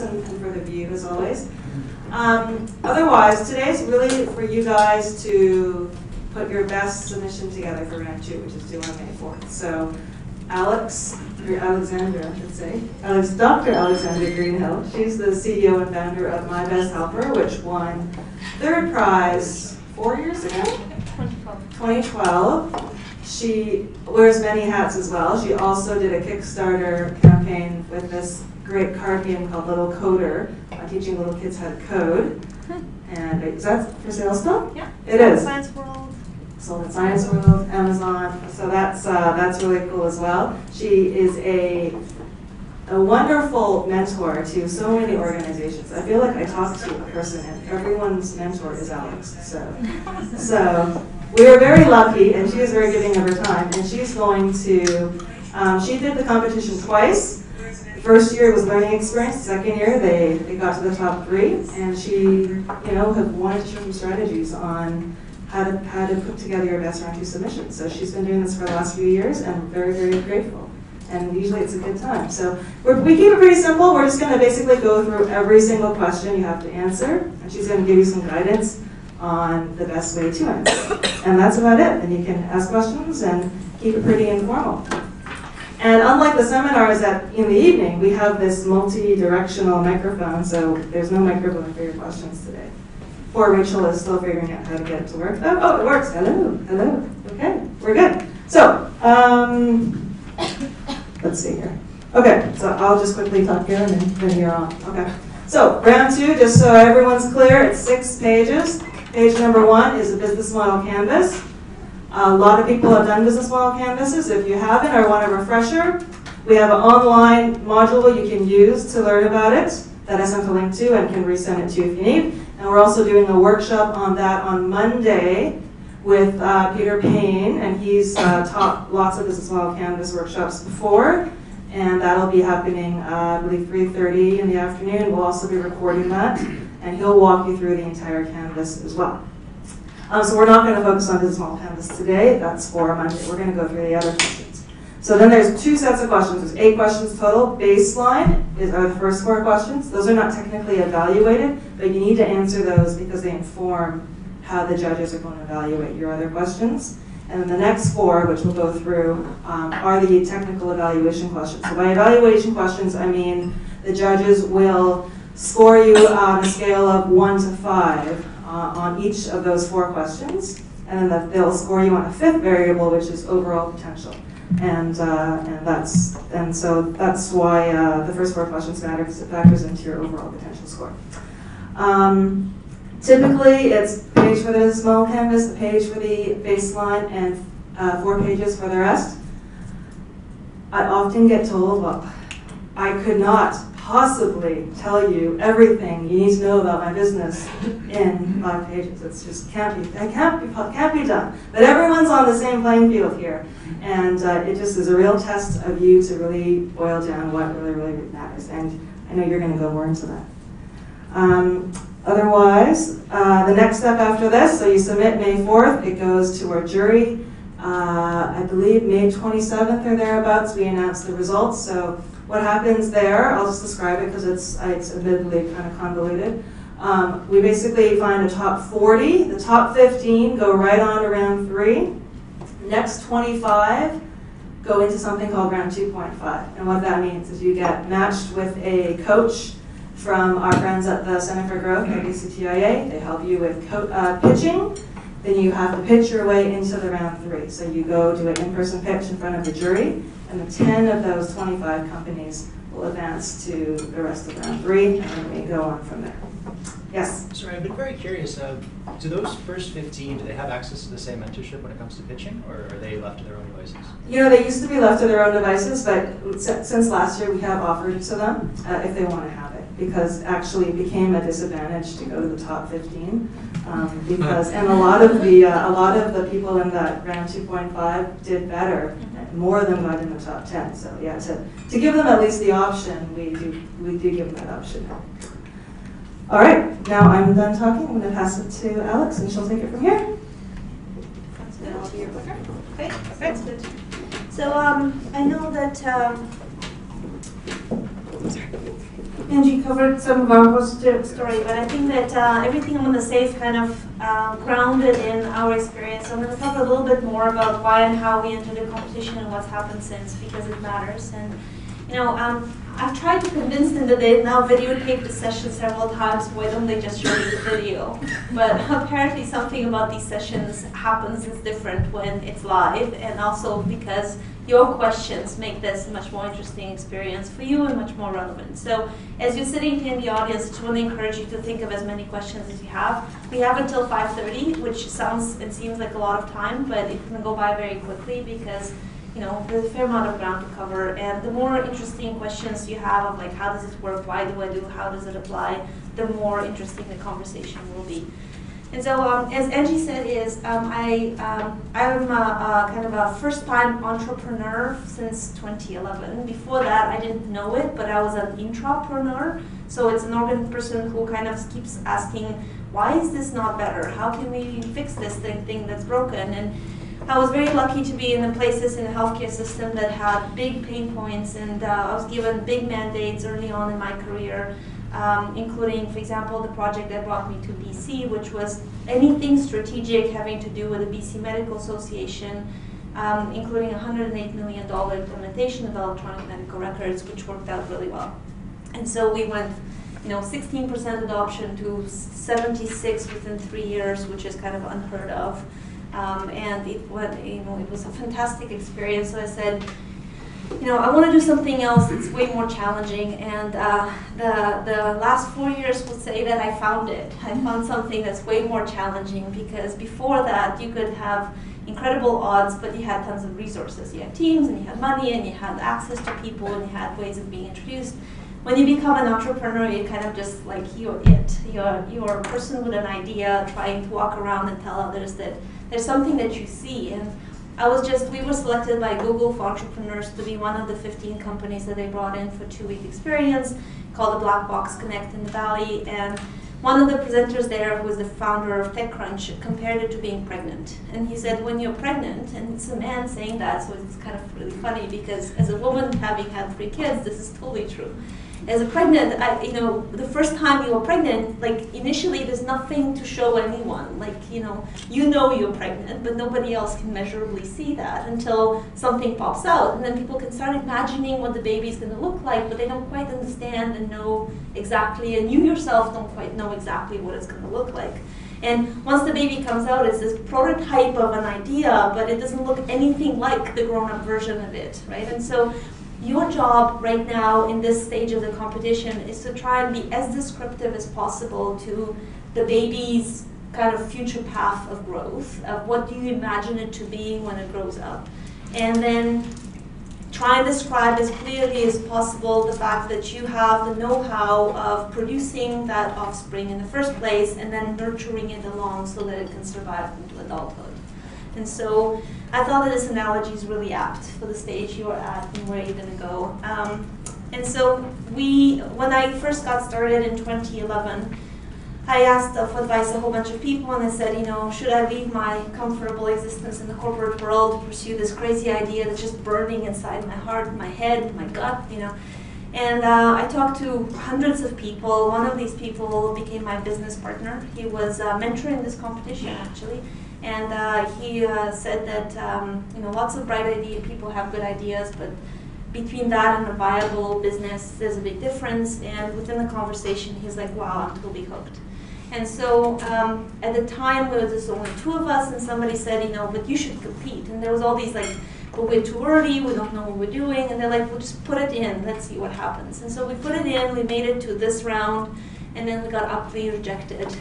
and for the view as always. Otherwise, today's really for you guys to put your best submission together for round 2, which is due on May 4th. So Alexandra, I should say, Dr. Alexandra Greenhill, she's the CEO and founder of My Best Helper, which won 3rd prize 4 years ago? 2012. She wears many hats as well. She also did a Kickstarter campaign with this great card game called Little Coder, teaching little kids how to code. And is that for sale still? Yeah. It is. Science World. Sold at Science World, Amazon. So that's really cool as well. She is a wonderful mentor to so many organizations. I feel like I talk to a person and everyone's mentor is Alex. So we are very lucky, and she is very giving of her time. And she's going to, she did the competition twice. First year was learning experience. Second year they got to the top 3, and she have wanted to show some strategies on how to put together your best round 2 submissions. So she's been doing this for the last few years, and I'm very, very grateful. And usually it's a good time. So we keep it pretty simple. We're just going to basically go through every single question you have to answer, and she's going to give you some guidance on the best way to answer. And that's about it. And you can ask questions and keep it pretty informal. And unlike the seminars in the evening, we have this multi-directional microphone, so there's no microphone for your questions today. Poor Rachel is still figuring out how to get it to work. Oh, it works. Hello. Okay, we're good. So, let's see here. Okay, so I'll just quickly talk here and then you're on. Okay. So, round 2, just so everyone's clear, it's 6 pages. Page number 1 is a business model canvas. A lot of people have done business model canvases. If you haven't or want a refresher, we have an online module you can use to learn about it that I sent a link to and can resend it to you if you need. And we're also doing a workshop on that on Monday with Peter Payne, and he's taught lots of business model canvas workshops before, and that'll be happening, I believe, 3:30 in the afternoon. We'll also be recording that, and he'll walk you through the entire canvas as well. So we're not going to focus on business model canvas today. That's for Monday. We're going to go through the other questions. So then there's 2 sets of questions. There's 8 questions total. Baseline are the first 4 questions. Those are not technically evaluated, but you need to answer those because they inform how the judges are going to evaluate your other questions. And then the next 4, which we'll go through, are the technical evaluation questions. So by evaluation questions, I mean the judges will score you on a scale of 1 to 5 on each of those 4 questions, and then they'll score you on a 5th variable, which is overall potential. And so that's why the first 4 questions matter, because it factors into your overall potential score. Typically, it's a page for the small canvas, a page for the baseline, and 4 pages for the rest. I often get told, well, I could not possibly tell you everything you need to know about my business in 5 pages. It's just can't be done. But everyone's on the same playing field here, and it just is a real test of you to really boil down what really matters. And I know you're going to go more into that. Otherwise, the next step after this, so you submit May 4th, it goes to our jury. I believe May 27th or thereabouts, we announce the results. So what happens there, I'll just describe it because it's admittedly kind of convoluted. We basically find a top 40. The top 15 go right on to round 3. Next 25 go into something called round 2.5. And what that means is you get matched with a coach from our friends at the Center for Growth at BCTIA. They help you with pitching. Then you have to pitch your way into the round 3. So you go do an in-person pitch in front of the jury, and the 10 of those 25 companies will advance to the rest of round 3, and then we go on from there. Yes? Sorry, I've been very curious. Do those first 15, do they have access to the same mentorship when it comes to pitching, or are they left to their own devices? They used to be left to their own devices, but since last year we have offered it to them if they want to have it, because actually it became a disadvantage to go to the top 15. And a lot of the people in that round 2.5 did better, more than got in the top 10. So yeah, to give them at least the option, we do give them that option. All right, now I'm done talking. I'm going to pass it to Alex, and she'll take it from here. Sounds good. I'll be your clicker. Okay, that's good. So I know that. Sorry. Angie covered some of our whole story, but I think that everything I'm going to say is kind of grounded in our experience. I'm going to talk a little bit more about why and how we entered the competition and what's happened since, because it matters. And you know, I've tried to convince them that they now videotape the session several times. Why don't they just show me the video? But apparently something about these sessions happens is different when it's live, and also because your questions make this a much more interesting experience for you and much more relevant. So as you're sitting here in the audience, I just want to encourage you to think of as many questions as you have. We have until 5:30, which sounds and seems like a lot of time, but it can go by very quickly because you know, there's a fair amount of ground to cover, and the more interesting questions you have of like, how does this work, why do I do, how does it apply, the more interesting the conversation will be. And so, as Angie said, I'm a kind of a first-time entrepreneur since 2011. Before that, I didn't know it, but I was an intrapreneur. So it's an person who kind of keeps asking, why is this not better? How can we fix this thing that's broken? And I was very lucky to be in the places in the healthcare system that had big pain points, and I was given big mandates early on in my career, including, for example, the project that brought me to BC, which was anything strategic having to do with the BC Medical Association, including a $108 million implementation of electronic medical records, which worked out really well. And so we went, you know, 16% adoption to 76 within 3 years, which is kind of unheard of. And it was a fantastic experience. So I said, you know, I want to do something else that's way more challenging. And the last 4 years would say that I found it. I found something that's way more challenging, because before that you could have incredible odds, but you had tons of resources. You had teams, and you had money, and you had access to people, and you had ways of being introduced. When you become an entrepreneur, you kind of just like, you're it. You're a person with an idea trying to walk around and tell others that there's something that you see. And we were selected by Google for Entrepreneurs to be one of the 15 companies that they brought in for 2-week experience called the Black Box Connect in the Valley. And one of the presenters there, who was the founder of TechCrunch, compared it to being pregnant. And he said, when you're pregnant, and it's a man saying that, so it's kind of really funny, because as a woman having had 3 kids, this is totally true. As a pregnant, the first time you were pregnant, like initially there's nothing to show anyone. Like, you know you're pregnant, but nobody else can measurably see that until something pops out. And then people can start imagining what the baby's going to look like, but they don't quite understand and know exactly, and you yourself don't quite know exactly what it's going to look like. And once the baby comes out, it's this prototype of an idea, but it doesn't look anything like the grown-up version of it, right? And so your job right now in this stage of the competition is to try and be as descriptive as possible to the baby's kind of future path of growth, of what do you imagine it to be when it grows up. And then try and describe as clearly as possible the fact that you have the know-how of producing that offspring in the first place and then nurturing it along so that it can survive into adulthood. And so I thought that this analogy is really apt for the stage you're at and where you're going to go. And so when I first got started in 2011, I asked for advice a whole bunch of people, and I said, should I leave my comfortable existence in the corporate world to pursue this crazy idea that's just burning inside my heart, my head, my gut, And I talked to hundreds of people. One of these people became my business partner. He was mentoring this competition, actually. And he said that lots of bright people have good ideas, but between that and a viable business, there's a big difference. And within the conversation, he's like, wow, I'm totally hooked. And so at the time, there was just only 2 of us, and somebody said, but you should compete. And there was all these like, but we're too early, we don't know what we're doing. And they're like, well, just put it in, let's see what happens. And so we put it in, we made it to this round, and then we got uply rejected.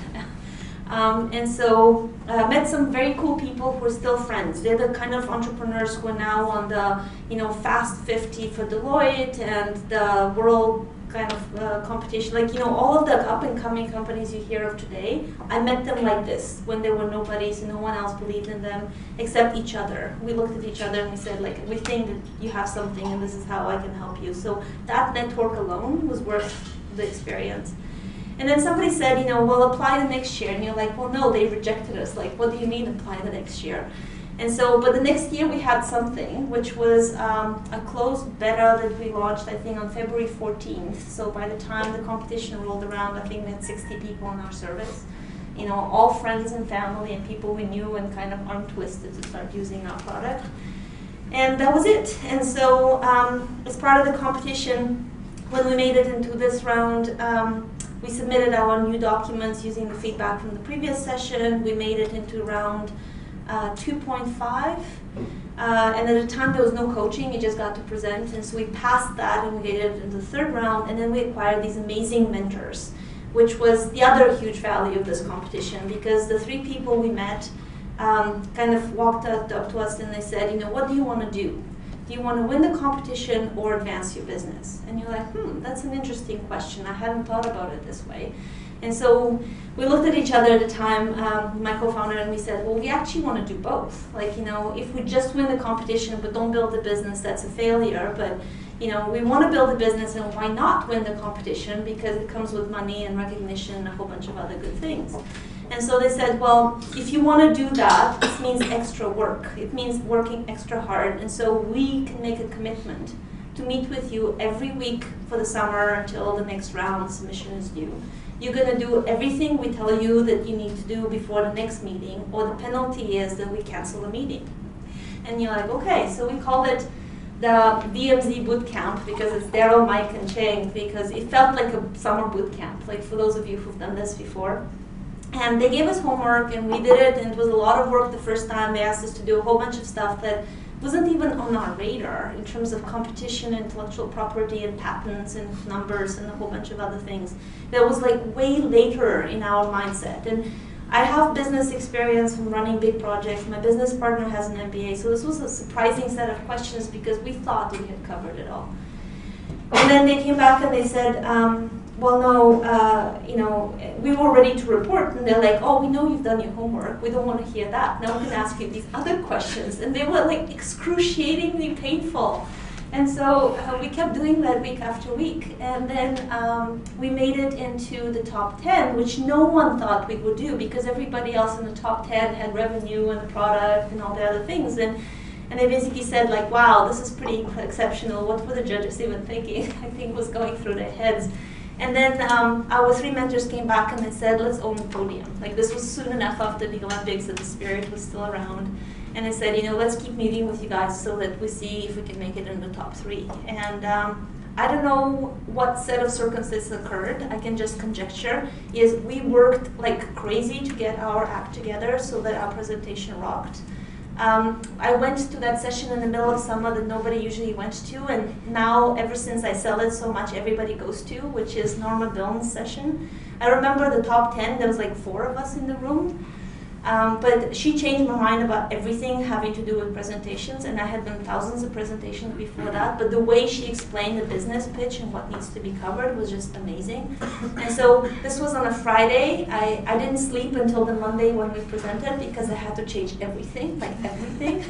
And so I met some very cool people who are still friends. They're the kind of entrepreneurs who are now on the Fast 50 for Deloitte and the world kind of competition. All of the up-and-coming companies you hear of today, I met them like this, when there were nobodies and no one else believed in them except each other. We looked at each other and we said, we think that you have something and this is how I can help you. So that network alone was worth the experience. And then somebody said, well, apply the next year. And you're like, well, no, they rejected us. Like, what do you mean apply the next year? And so, but the next year we had something, which was a closed beta that we launched, I think, on February 14th. So by the time the competition rolled around, I think we had 60 people in our service. You know, all friends and family and people we knew, and kind of arm twisted to start using our product. And that was it. And so as part of the competition, when we made it into this round, we submitted our new documents using the feedback from the previous session. We made it into round 2.5. And at the time there was no coaching, you just got to present. And so we passed that and we made it into the third round. And then we acquired these amazing mentors, which was the other huge value of this competition, because the 3 people we met kind of walked up to us and they said, you know, what do you want to do? Do you want to win the competition or advance your business? And you're like, that's an interesting question. I hadn't thought about it this way. And so we looked at each other at the time, my co-founder, and we said, well, we actually want to do both. Like, you know, if we just win the competition but don't build a business, that's a failure. But, you know, we want to build a business, and why not win the competition? Because it comes with money and recognition and a whole bunch of other good things. And so they said, well, if you want to do that, this means extra work. It means working extra hard. And so we can make a commitment to meet with you every week for the summer until the next round submission is due. You're going to do everything we tell you that you need to do before the next meeting, or the penalty is that we cancel the meeting. And you're like, okay. So we called it the DMZ boot camp, because it's Daryl, Mike, and Cheng, because it felt like a summer boot camp, like for those of you who've done this before. And they gave us homework, and we did it, and it was a lot of work the first time. They asked us to do a whole bunch of stuff that wasn't even on our radar in terms of competition, intellectual property, and patents, and numbers, and a whole bunch of other things. That was like way later in our mindset. And I have business experience from running big projects. My business partner has an MBA, so this was a surprising set of questions because we thought we had covered it all. And then they came back and they said, well, no, you know, we were ready to report. And they're like, oh, we know you've done your homework. We don't want to hear that. Now we can ask you these other questions. And they were like excruciatingly painful. And so we kept doing that week after week. And then we made it into the top 10, which no one thought we would do, because everybody else in the top 10 had revenue and the product and all the other things. And they basically said, like, wow, this is pretty exceptional. What were the judges even thinking? I think was going through their heads. And then our 3 mentors came back and they said, let's own the podium. Like, this was soon enough after the Olympics that the spirit was still around. And I said, you know, let's keep meeting with you guys so that we see if we can make it in the top 3. And I don't know what set of circumstances occurred. I can just conjecture. Is we worked like crazy to get our act together so that our presentation rocked. I went to that session in the middle of summer that nobody usually went to, and now, ever since I sell it so much, everybody goes to, which is Norma Bill's session. I remember the top 10, there was like 4 of us in the room. But she changed my mind about everything having to do with presentations, and I had done thousands of presentations before that, but the way she explained the business pitch and what needs to be covered was just amazing. And so this was on a Friday. I didn't sleep until the Monday when we presented because I had to change everything, like everything.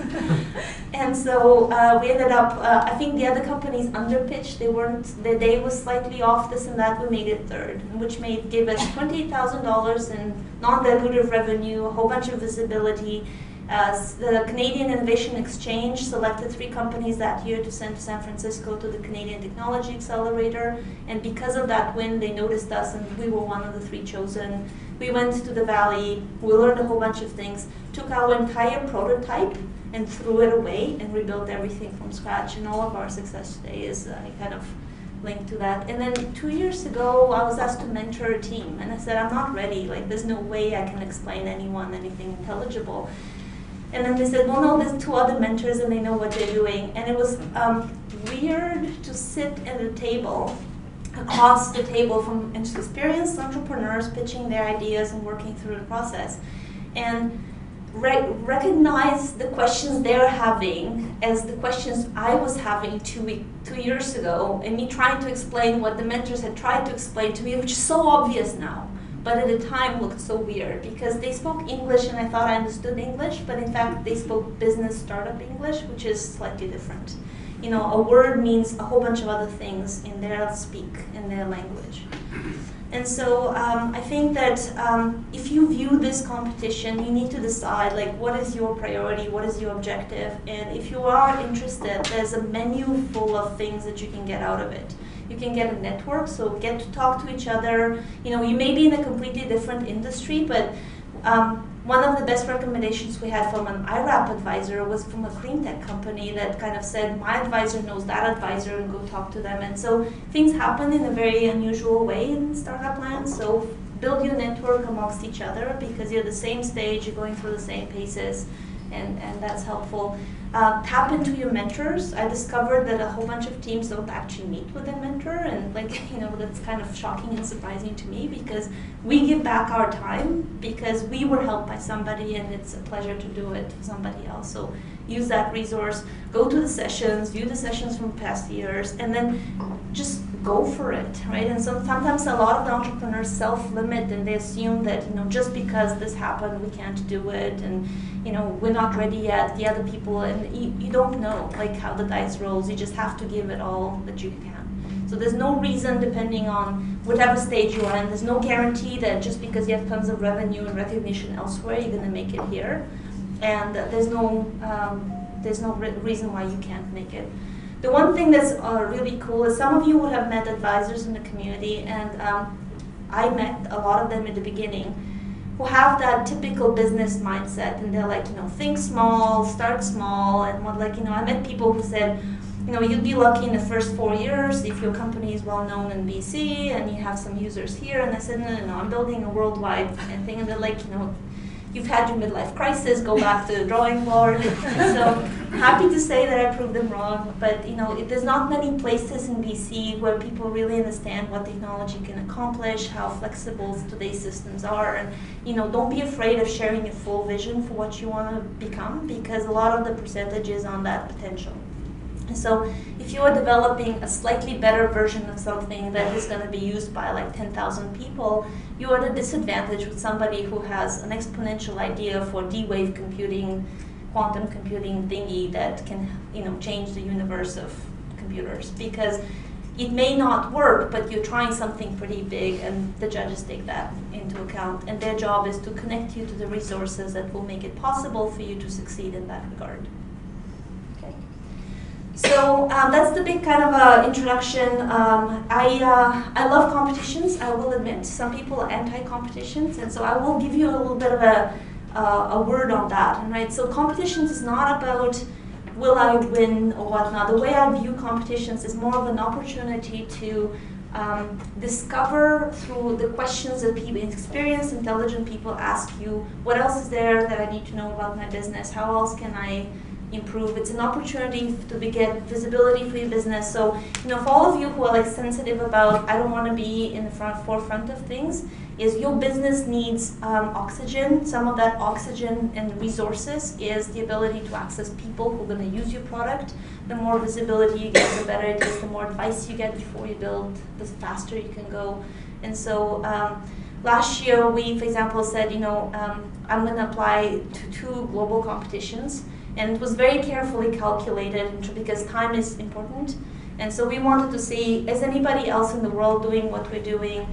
And so we ended up, I think the other companies underpitched. The day was slightly off, this and that. We made it third, which gave us $28,000 in non-dilutive revenue, a whole bunch of visibility. The Canadian Innovation Exchange selected 3 companies that year to send to San Francisco to the Canadian Technology Accelerator, and because of that win, they noticed us, and we were one of the 3 chosen. We went to the Valley, we learned a whole bunch of things, took our entire prototype and threw it away and rebuilt everything from scratch, and all of our success today is kind of linked to that. And then 2 years ago, I was asked to mentor a team, and I said, I'm not ready, like there's no way I can explain anyone anything intelligible. And then they said, well, no, there's 2 other mentors and they know what they're doing. And it was weird to sit at a table, across the table from experienced entrepreneurs pitching their ideas and working through the process, and recognize the questions they're having as the questions I was having 2 years ago, and me trying to explain what the mentors had tried to explain to me, which is so obvious now, but at the time looked so weird because they spoke English and I thought I understood English, but in fact they spoke business startup English, which is slightly different. You know, a word means a whole bunch of other things in their speak, in their language. And so I think that if you view this competition, you need to decide like what is your priority, what is your objective, and if you are interested, there's a menu full of things that you can get out of it. You can get a network, so get to talk to each other. You know, you may be in a completely different industry, but one of the best recommendations we had from an IRAP advisor was from a clean tech company that kind of said, my advisor knows that advisor, and go talk to them. And so things happen in a very unusual way in startup land. So build your network amongst each other because you're the same stage, you're going through the same paces, and that's helpful. Tap into your mentors. I discovered that a whole bunch of teams don't actually meet with their mentor, and that's kind of shocking and surprising to me because we give back our time because we were helped by somebody, and it's a pleasure to do it for somebody else. So use that resource, go to the sessions, view the sessions from past years, and then just go for it, right? And sometimes a lot of the entrepreneurs self-limit and they assume that, just because this happened, we can't do it, and we're not ready yet, the other people, and you don't know how the dice rolls. You just have to give it all that you can. So there's no reason, depending on whatever stage you are in, there's no guarantee that just because you have tons of revenue and recognition elsewhere, you're going to make it here. And there's no reason why you can't make it. The one thing that's really cool is some of you would have met advisors in the community, and I met a lot of them at the beginning, who have that typical business mindset, and they're like, think small, start small, and I met people who said, you'd be lucky in the first 4 years if your company is well known in BC and you have some users here. And I said, no, I'm building a worldwide thing. And they're like, you've had your midlife crisis, go back to the drawing board. So happy to say that I proved them wrong, but there's not many places in BC where people really understand what technology can accomplish, how flexible today's systems are, and don't be afraid of sharing your full vision for what you want to become, because a lot of the percentage is on that potential. So if you are developing a slightly better version of something that is going to be used by 10,000 people, you are at a disadvantage with somebody who has an exponential idea for D-wave computing, quantum computing thingy that can change the universe of computers. Because it may not work, but you're trying something pretty big, and the judges take that into account. And their job is to connect you to the resources that will make it possible for you to succeed in that regard. So that's the big kind of introduction. I love competitions, I will admit. Some people are anti-competitions, and so I will give you a little bit of a word on that. Right? So competitions is not about will I win or whatnot. The way I view competitions is more of an opportunity to discover through the questions that people, experienced, intelligent people ask you, what else is there that I need to know about my business? How else can I improve? It's an opportunity to get visibility for your business. So, for all of you who are sensitive about, I don't want to be in the forefront of things, is your business needs oxygen. Some of that oxygen and resources is the ability to access people who are going to use your product. The more visibility you get, the better it is. The more advice you get before you build, the faster you can go. And so last year we, for example, said, I'm going to apply to 2 global competitions. And it was very carefully calculated because time is important. And so we wanted to see, is anybody else in the world doing what we're doing?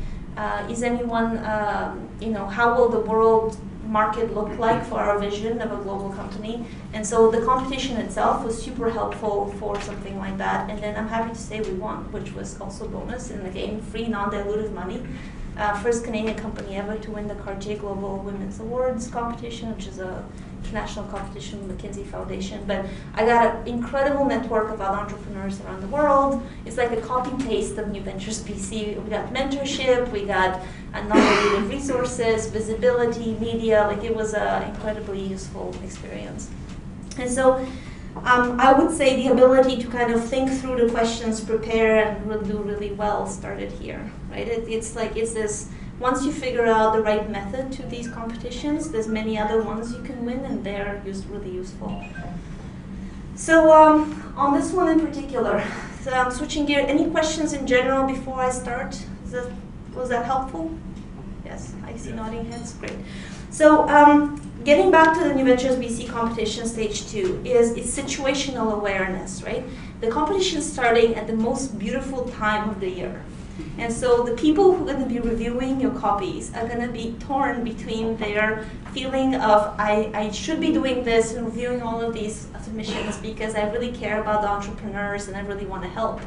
Is anyone, how will the world market look like for our vision of a global company? And so the competition itself was super helpful for something like that. And then I'm happy to say we won, which was also bonus in the game, free, non-dilutive money. First Canadian company ever to win the Cartier Global Women's Awards competition, which is a national competition with McKinsey Foundation. But I got an incredible network of other entrepreneurs around the world. It's like a copy-paste of New Ventures BC. We got mentorship, we got non-dilutive resources, visibility, media. It was an incredibly useful experience. And so I would say the ability to kind of think through the questions, prepare, and do really well started here, right? It's this, once you figure out the right method to these competitions, there's many other ones you can win, and they're really useful. So on this one in particular, so I'm switching gear. Any questions in general before I start? Was that helpful? Yes, I see nodding heads, great. So getting back to the New Ventures BC competition stage 2 is situational awareness, right? The competition is starting at the most beautiful time of the year. And so the people who are going to be reviewing your copies are going to be torn between their feeling of, I should be doing this and reviewing all of these submissions because I really care about the entrepreneurs and I really want to help.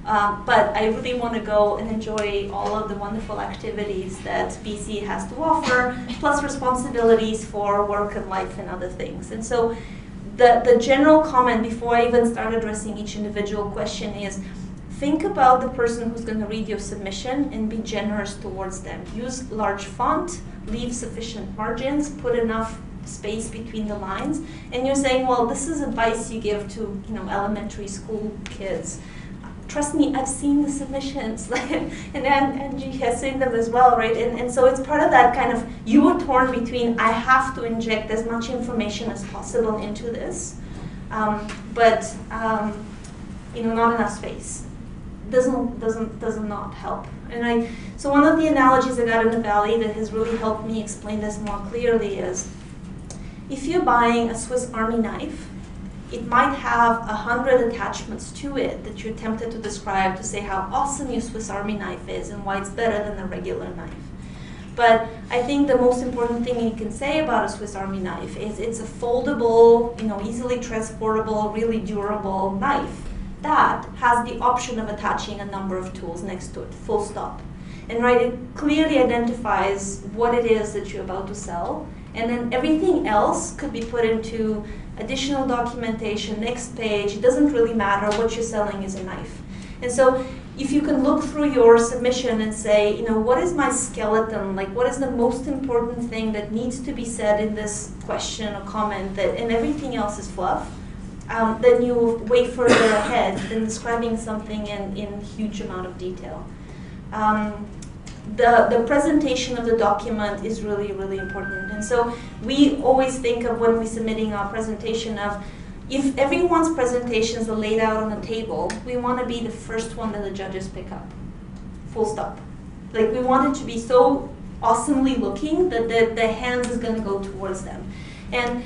But I really want to go and enjoy all of the wonderful activities that BC has to offer, plus responsibilities for work and life and other things. And so the general comment before I even start addressing each individual question is, think about the person who's going to read your submission and be generous towards them. Use large font, leave sufficient margins, put enough space between the lines. And you're saying, well, this is advice you give to elementary school kids. Trust me, I've seen the submissions, and Angie has seen them as well, right? And so it's part of that kind of, you were torn between, I have to inject as much information as possible into this, but not enough space. Does not help. And so one of the analogies I got in the Valley that has really helped me explain this more clearly is, if you're buying a Swiss Army knife, it might have 100 attachments to it that you're tempted to describe to say how awesome your Swiss Army knife is and why it's better than a regular knife. But I think the most important thing you can say about a Swiss Army knife is it's a foldable, easily transportable, really durable knife that has the option of attaching a number of tools next to it, full stop. And it clearly identifies what it is that you're about to sell, and then everything else could be put into additional documentation, next page. It doesn't really matter. What you're selling is a knife. And so if you can look through your submission and say, what is my skeleton? Like, what is the most important thing that needs to be said in this question or comment, and everything else is fluff, then you way further ahead than describing something in huge amount of detail. The presentation of the document is really, really important. And so we always think of, when we're submitting our presentation, of if everyone's presentations are laid out on a table, we want to be the first one that the judges pick up. Full stop. Like, we want it to be so awesomely looking that the hands is going to go towards them. And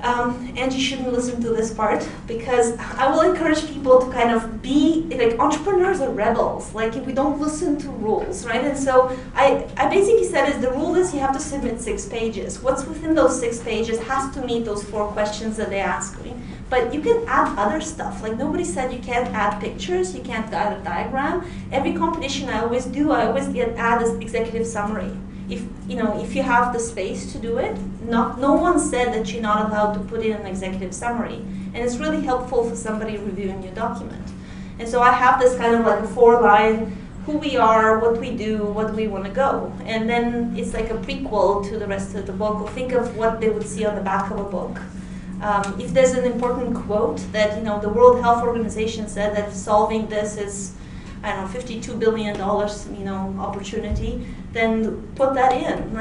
Angie shouldn't listen to this part, because I will encourage people to kind of be, like, entrepreneurs are rebels. Like, if we don't listen to rules, right? And so I basically said is the rule is you have to submit 6 pages. What's within those 6 pages has to meet those 4 questions that they're asking. But you can add other stuff. Like, nobody said you can't add pictures, you can't add a diagram. Every competition I always add this executive summary. If you have the space to do it, no one said that you're not allowed to put in an executive summary. And it's really helpful for somebody reviewing your document. And so I have this kind of like a 4-line, who we are, what we do, what we want to go. And then it's like a prequel to the rest of the book. Or think of what they would see on the back of a book. If there's an important quote that, the World Health Organization said that solving this is, I don't know, $52 billion, opportunity, then put that in.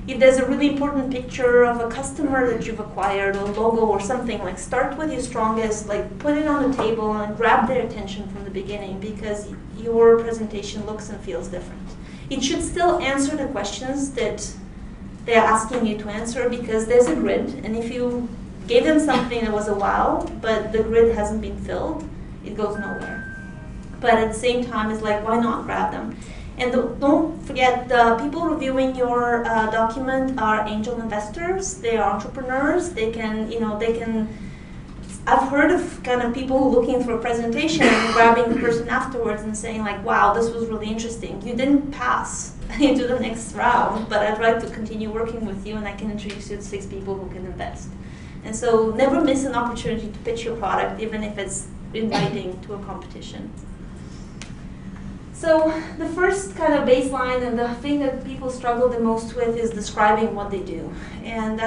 If there's a really important picture of a customer that you've acquired, or logo or something, like, start with your strongest, like, put it on the table and grab their attention from the beginning, because your presentation looks and feels different. It should still answer the questions that they're asking you to answer, because there's a grid, and if you gave them something that was a wow, but the grid hasn't been filled, it goes nowhere. But at the same time, it's like, why not grab them? And don't forget, the people reviewing your document are angel investors. They are entrepreneurs. They can. I've heard of kind of people looking for a presentation and grabbing the person afterwards and saying, like, wow, this was really interesting. You didn't pass into the next round, but I'd like to continue working with you, and I can introduce you to 6 people who can invest. And so never miss an opportunity to pitch your product, even if it's inviting to a competition. So the first kind of baseline, and the thing that people struggle the most with, is describing what they do. And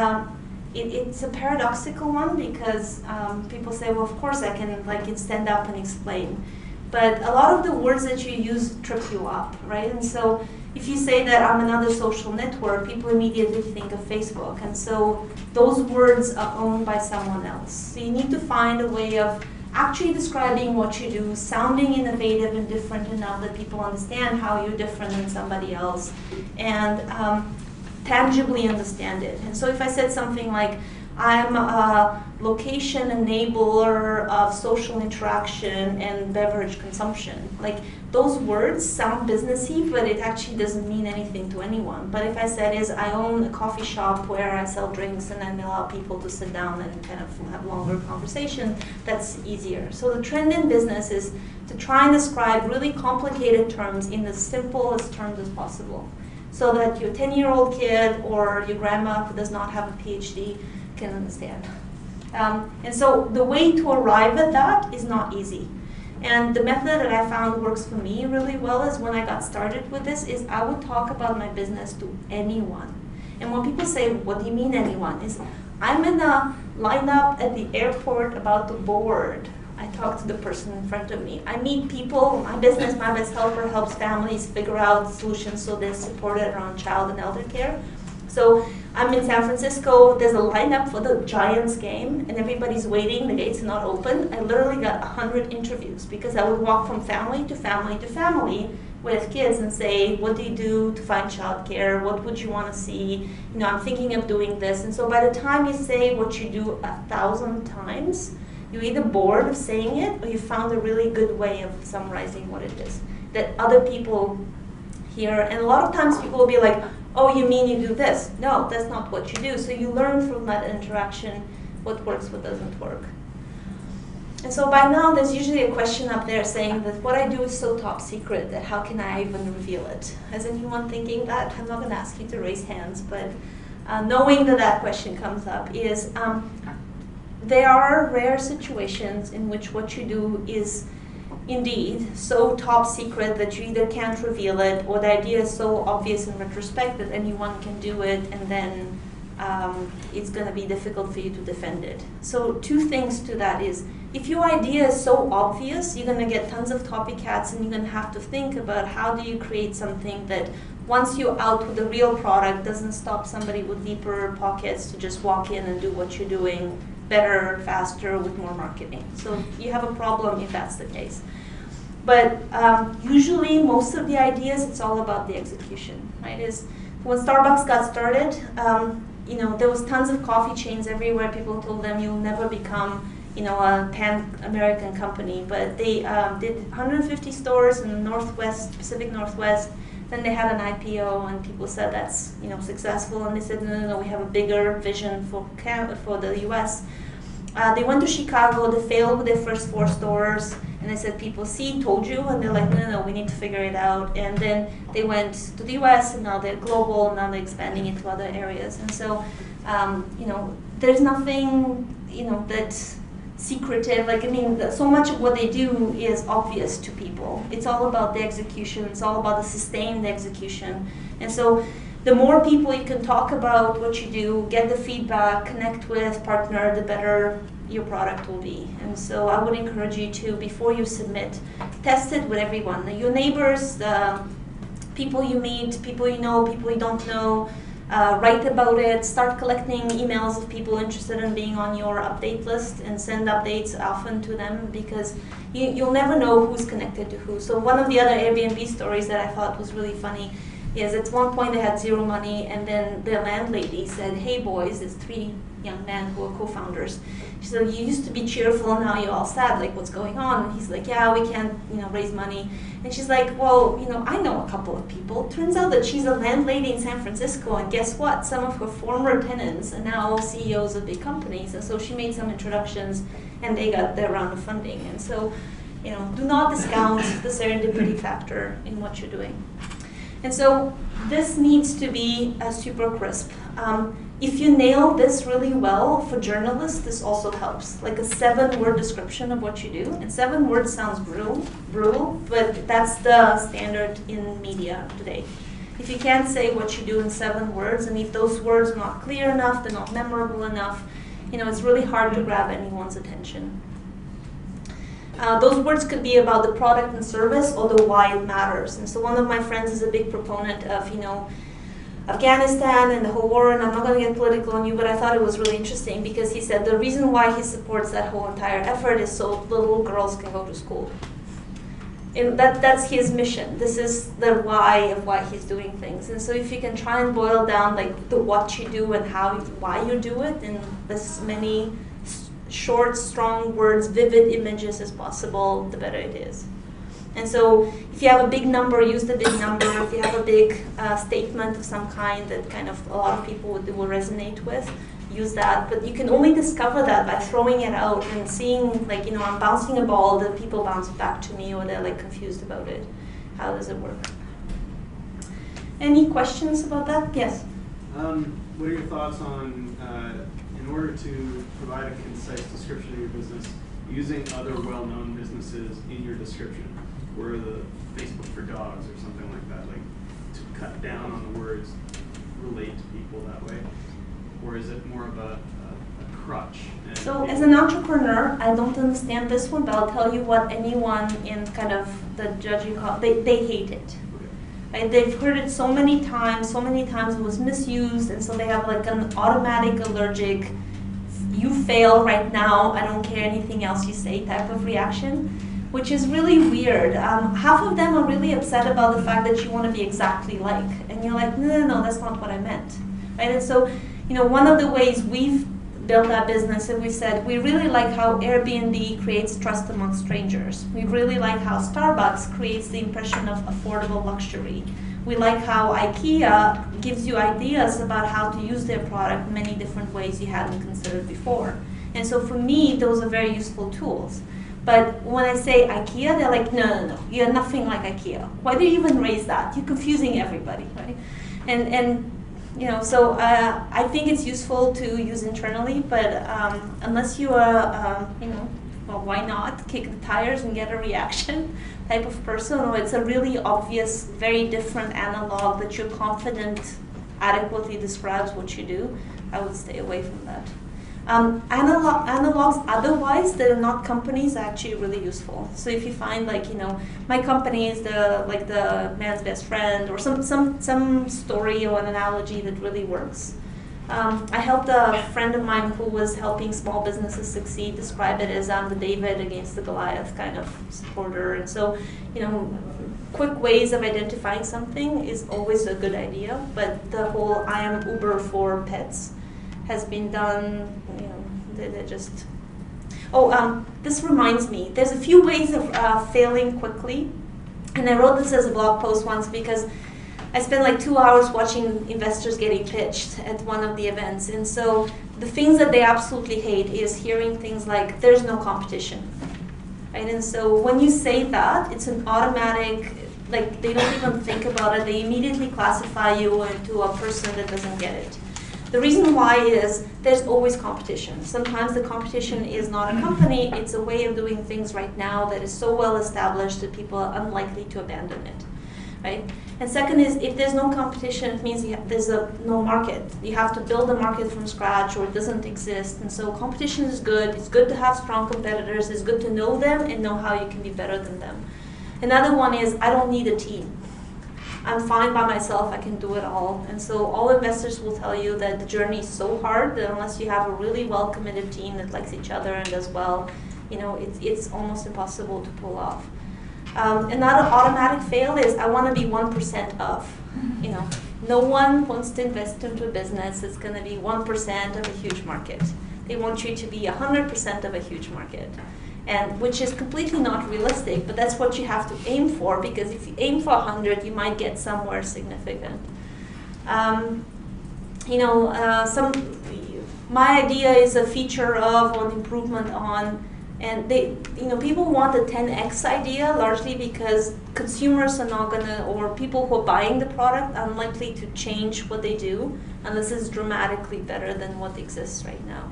it's a paradoxical one, because people say, well, of course I can stand up and explain. But a lot of the words that you use trip you up, right? And so if you say that I'm another social network, people immediately think of Facebook. And so those words are owned by someone else. So you need to find a way of actually describing what you do, sounding innovative and different enough that people understand how you're different than somebody else, and tangibly understand it. And so if I said something like, I'm a location enabler of social interaction and beverage consumption. Like, those words sound businessy, but it actually doesn't mean anything to anyone. But if I said I own a coffee shop where I sell drinks and then allow people to sit down and kind of have longer conversation, that's easier. So the trend in business is to try and describe really complicated terms in the simplest terms as possible, so that your 10-year-old kid or your grandma who does not have a PhD can understand. And so the way to arrive at that is not easy. And the method that I found works for me really well is when I got started with this is I would talk about my business to anyone. And when people say, what do you mean anyone? Is I'm in a lineup at the airport about to board. I talk to the person in front of me. I meet people. My business, My Best Helper, helps families figure out solutions so they're supported around child and elder care. So I'm in San Francisco. There's a lineup for the Giants game, and everybody's waiting. The gates are not open. I literally got 100 interviews because I would walk from family to family to family with kids and say, what do you do to find childcare? What would you want to see? You know, I'm thinking of doing this. And so by the time you say what you do 1,000 times, you're either bored of saying it or you found a really good way of summarizing what it is that other people hear. And a lot of times people will be like, oh, you mean you do this? No, that's not what you do. So you learn from that interaction what works, what doesn't work. And so by now, there's usually a question up there saying that what I do is so top secret that how can I even reveal it? Is anyone thinking that? I'm not going to ask you to raise hands, but knowing that that question comes up is there are rare situations in which what you do is indeed so top secret that you either can't reveal it, or the idea is so obvious in retrospect that anyone can do it, and then it's going to be difficult for you to defend it. So two things to that is, if your idea is so obvious, you're going to get tons of copycats, and you're going to have to think about how do you create something that once you're out with the real product doesn't stop somebody with deeper pockets to just walk in and do what you're doing better, faster, with more marketing. So you have a problem if that's the case. But usually most of the ideas, it's all about the execution, right? Is when Starbucks got started, you know, there was tons of coffee chains everywhere. People told them you'll never become, you know, a pan-American company. But they did 150 stores in the Northwest, Pacific Northwest. Then they had an IPO, and people said that's, you know, successful. And they said, no, no, no, we have a bigger vision for the U.S. They went to Chicago. They failed with their first 4 stores. And they said, people, see, told you. And they're like, no, no, no, we need to figure it out. And then they went to the US, and now they're global, and now they're expanding into other areas. And so, you know, there's nothing, you know, that's secretive. Like, I mean, so much of what they do is obvious to people. It's all about the execution. It's all about the sustained execution. And so the more people you can talk about what you do, get the feedback, connect with, partner, the better your product will be. And so I would encourage you to, before you submit, test it with everyone. Your neighbors, the people you meet, people you know, people you don't know, write about it, start collecting emails of people interested in being on your update list, and send updates often to them, because you'll never know who's connected to who. So one of the other Airbnb stories that I thought was really funny is at one point they had 0 money, and then the landlady said, hey boys, it's 3 young men who are co-founders. She said, you used to be cheerful, now you're all sad, like what's going on? And he's like, yeah, we can't, you know, raise money. And she's like, well, you know, I know a couple of people. Turns out that she's a landlady in San Francisco, and guess what? Some of her former tenants are now CEOs of big companies. And so she made some introductions, and they got their round of funding. And so, you know, do not discount the serendipity factor in what you're doing. And so this needs to be super crisp. If you nail this really well for journalists, this also helps. Like a 7-word description of what you do. And 7 words sounds brutal, but that's the standard in media today. If you can't say what you do in 7 words, and if those words are not clear enough, they're not memorable enough, you know, it's really hard to grab anyone's attention. Those words could be about the product and service, or the why it matters. And so one of my friends is a big proponent of, you know, Afghanistan and the whole war, and I'm not going to get political on you, but I thought it was really interesting because he said the reason why he supports that whole entire effort is so little girls can go to school. And that's his mission. This is the why of why he's doing things. And so if you can try and boil down like the what you do and why you do it in as many short, strong words, vivid images as possible, the better it is. And so if you have a big number, use the big number. If you have a big statement of some kind that kind of a lot of people will resonate with, use that. But you can only discover that by throwing it out and seeing, like, you know, I'm bouncing a ball, the people bounce back to me, or they're like confused about it. How does it work? Any questions about that? Yes? What are your thoughts on, in order to provide a concise description of your business, using other well-known businesses in your description? Where the Facebook for dogs or something like that, like to cut down on the words, relate to people that way? Or is it more of a crutch? So as an entrepreneur, I don't understand this one, but I'll tell you what anyone in kind of the judging, they hate it. Okay. Right? They've heard it so many times it was misused, and so they have like an automatic allergic, you fail right now, I don't care anything else you say type of reaction, which is really weird. Half of them are really upset about the fact that you want to be exactly like, and you're like, no, that's not what I meant. Right? And so, you know, one of the ways we've built our business, and we said we really like how Airbnb creates trust among strangers. We really like how Starbucks creates the impression of affordable luxury. We like how IKEA gives you ideas about how to use their product in many different ways you hadn't considered before. And so for me, those are very useful tools. But when I say IKEA, they're like, no, you're nothing like IKEA. Why do you even raise that? You're confusing everybody, right? And you know, so I think it's useful to use internally, but unless you are, you know, well, why not kick the tires and get a reaction type of person, or it's a really obvious, very different analog that you're confident adequately describes what you do, I would stay away from that. Analogs otherwise that are not companies are actually really useful. So if you find, like, you know, my company is the man's best friend, or some story or an analogy that really works. I helped a friend of mine who was helping small businesses succeed describe it as I'm the David against the Goliath kind of supporter. And so, you know, quick ways of identifying something is always a good idea, but the whole I am Uber for pets has been done, you know, they're just... Oh, this reminds me, there's a few ways of failing quickly, and I wrote this as a blog post once because I spent like 2 hours watching investors getting pitched at one of the events, and so the things that they absolutely hate is hearing things like, there's no competition, right? And so when you say that, it's an automatic, like they don't even think about it, they immediately classify you into a person that doesn't get it. The reason why is there's always competition. Sometimes the competition is not a company, it's a way of doing things right now that is so well established that people are unlikely to abandon it, right? And second is, if there's no competition, it means there's no market. You have to build a market from scratch, or it doesn't exist. And so competition is good. It's good to have strong competitors. It's good to know them and know how you can be better than them. Another one is, I don't need a team. I'm fine by myself, I can do it all. And so all investors will tell you that the journey is so hard that unless you have a really well-committed team that likes each other and does well, you know, it's almost impossible to pull off. Another automatic fail is, I want to be 1% of. You know, no one wants to invest into a business that's going to be 1% of a huge market. They want you to be 100% of a huge market. And which is completely not realistic, but that's what you have to aim for, because if you aim for 100, you might get somewhere significant. You know, my idea is a feature of or an improvement on, and they, you know, people want the 10x idea largely because consumers are not gonna, or people who are buying the product are unlikely to change what they do unless it's dramatically better than what exists right now.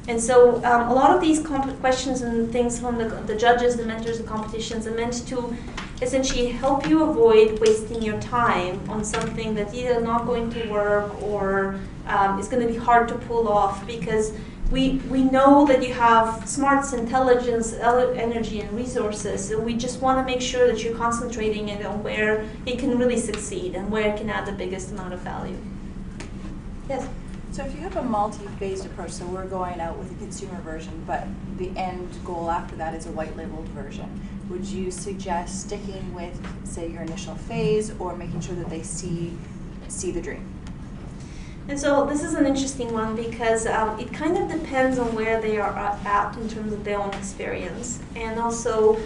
And so a lot of these questions and things from the judges, the mentors, the competitions are meant to essentially help you avoid wasting your time on something that's either not going to work or is going to be hard to pull off, because we know that you have smarts, intelligence, energy, and resources, and we just want to make sure that you're concentrating it on where it can really succeed and where it can add the biggest amount of value. Yes? So if you have a multi-phased approach, so we're going out with a consumer version, but the end goal after that is a white-labeled version, would you suggest sticking with, say, your initial phase, or making sure that they see the dream? And so this is an interesting one because it kind of depends on where they are at in terms of their own experience. And also,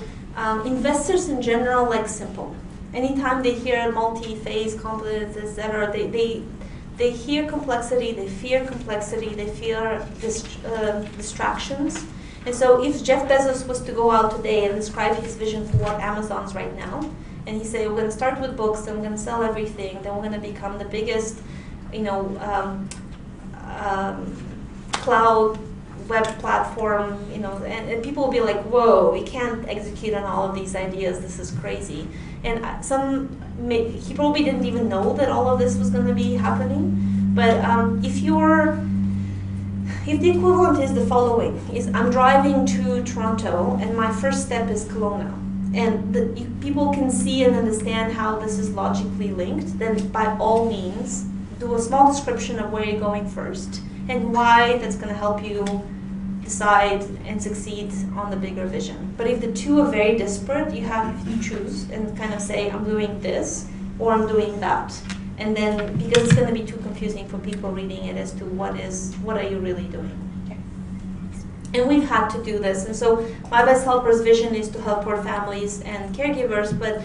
investors in general like simple. Anytime they hear multi-phase, complex, etc., they hear complexity, they fear complexity, they fear distractions. And so if Jeff Bezos was to go out today and describe his vision for what Amazon's right now, and he say, we're going to start with books, then we're going to sell everything, then we're going to become the biggest, cloud web platform, and people will be like, whoa, we can't execute on all of these ideas, this is crazy. And he probably didn't even know that all of this was going to be happening. But if the equivalent is the following, is I'm driving to Toronto and my first step is Kelowna, and people can see and understand how this is logically linked, then by all means, do a small description of where you're going first and why that's going to help you decide and succeed on the bigger vision. But if the two are very disparate, you have to choose and kind of say, I'm doing this or I'm doing that. And then, because it's going to be too confusing for people reading it as to what are you really doing. Okay. And we've had to do this. And so my Best Helpers vision is to help our families and caregivers, but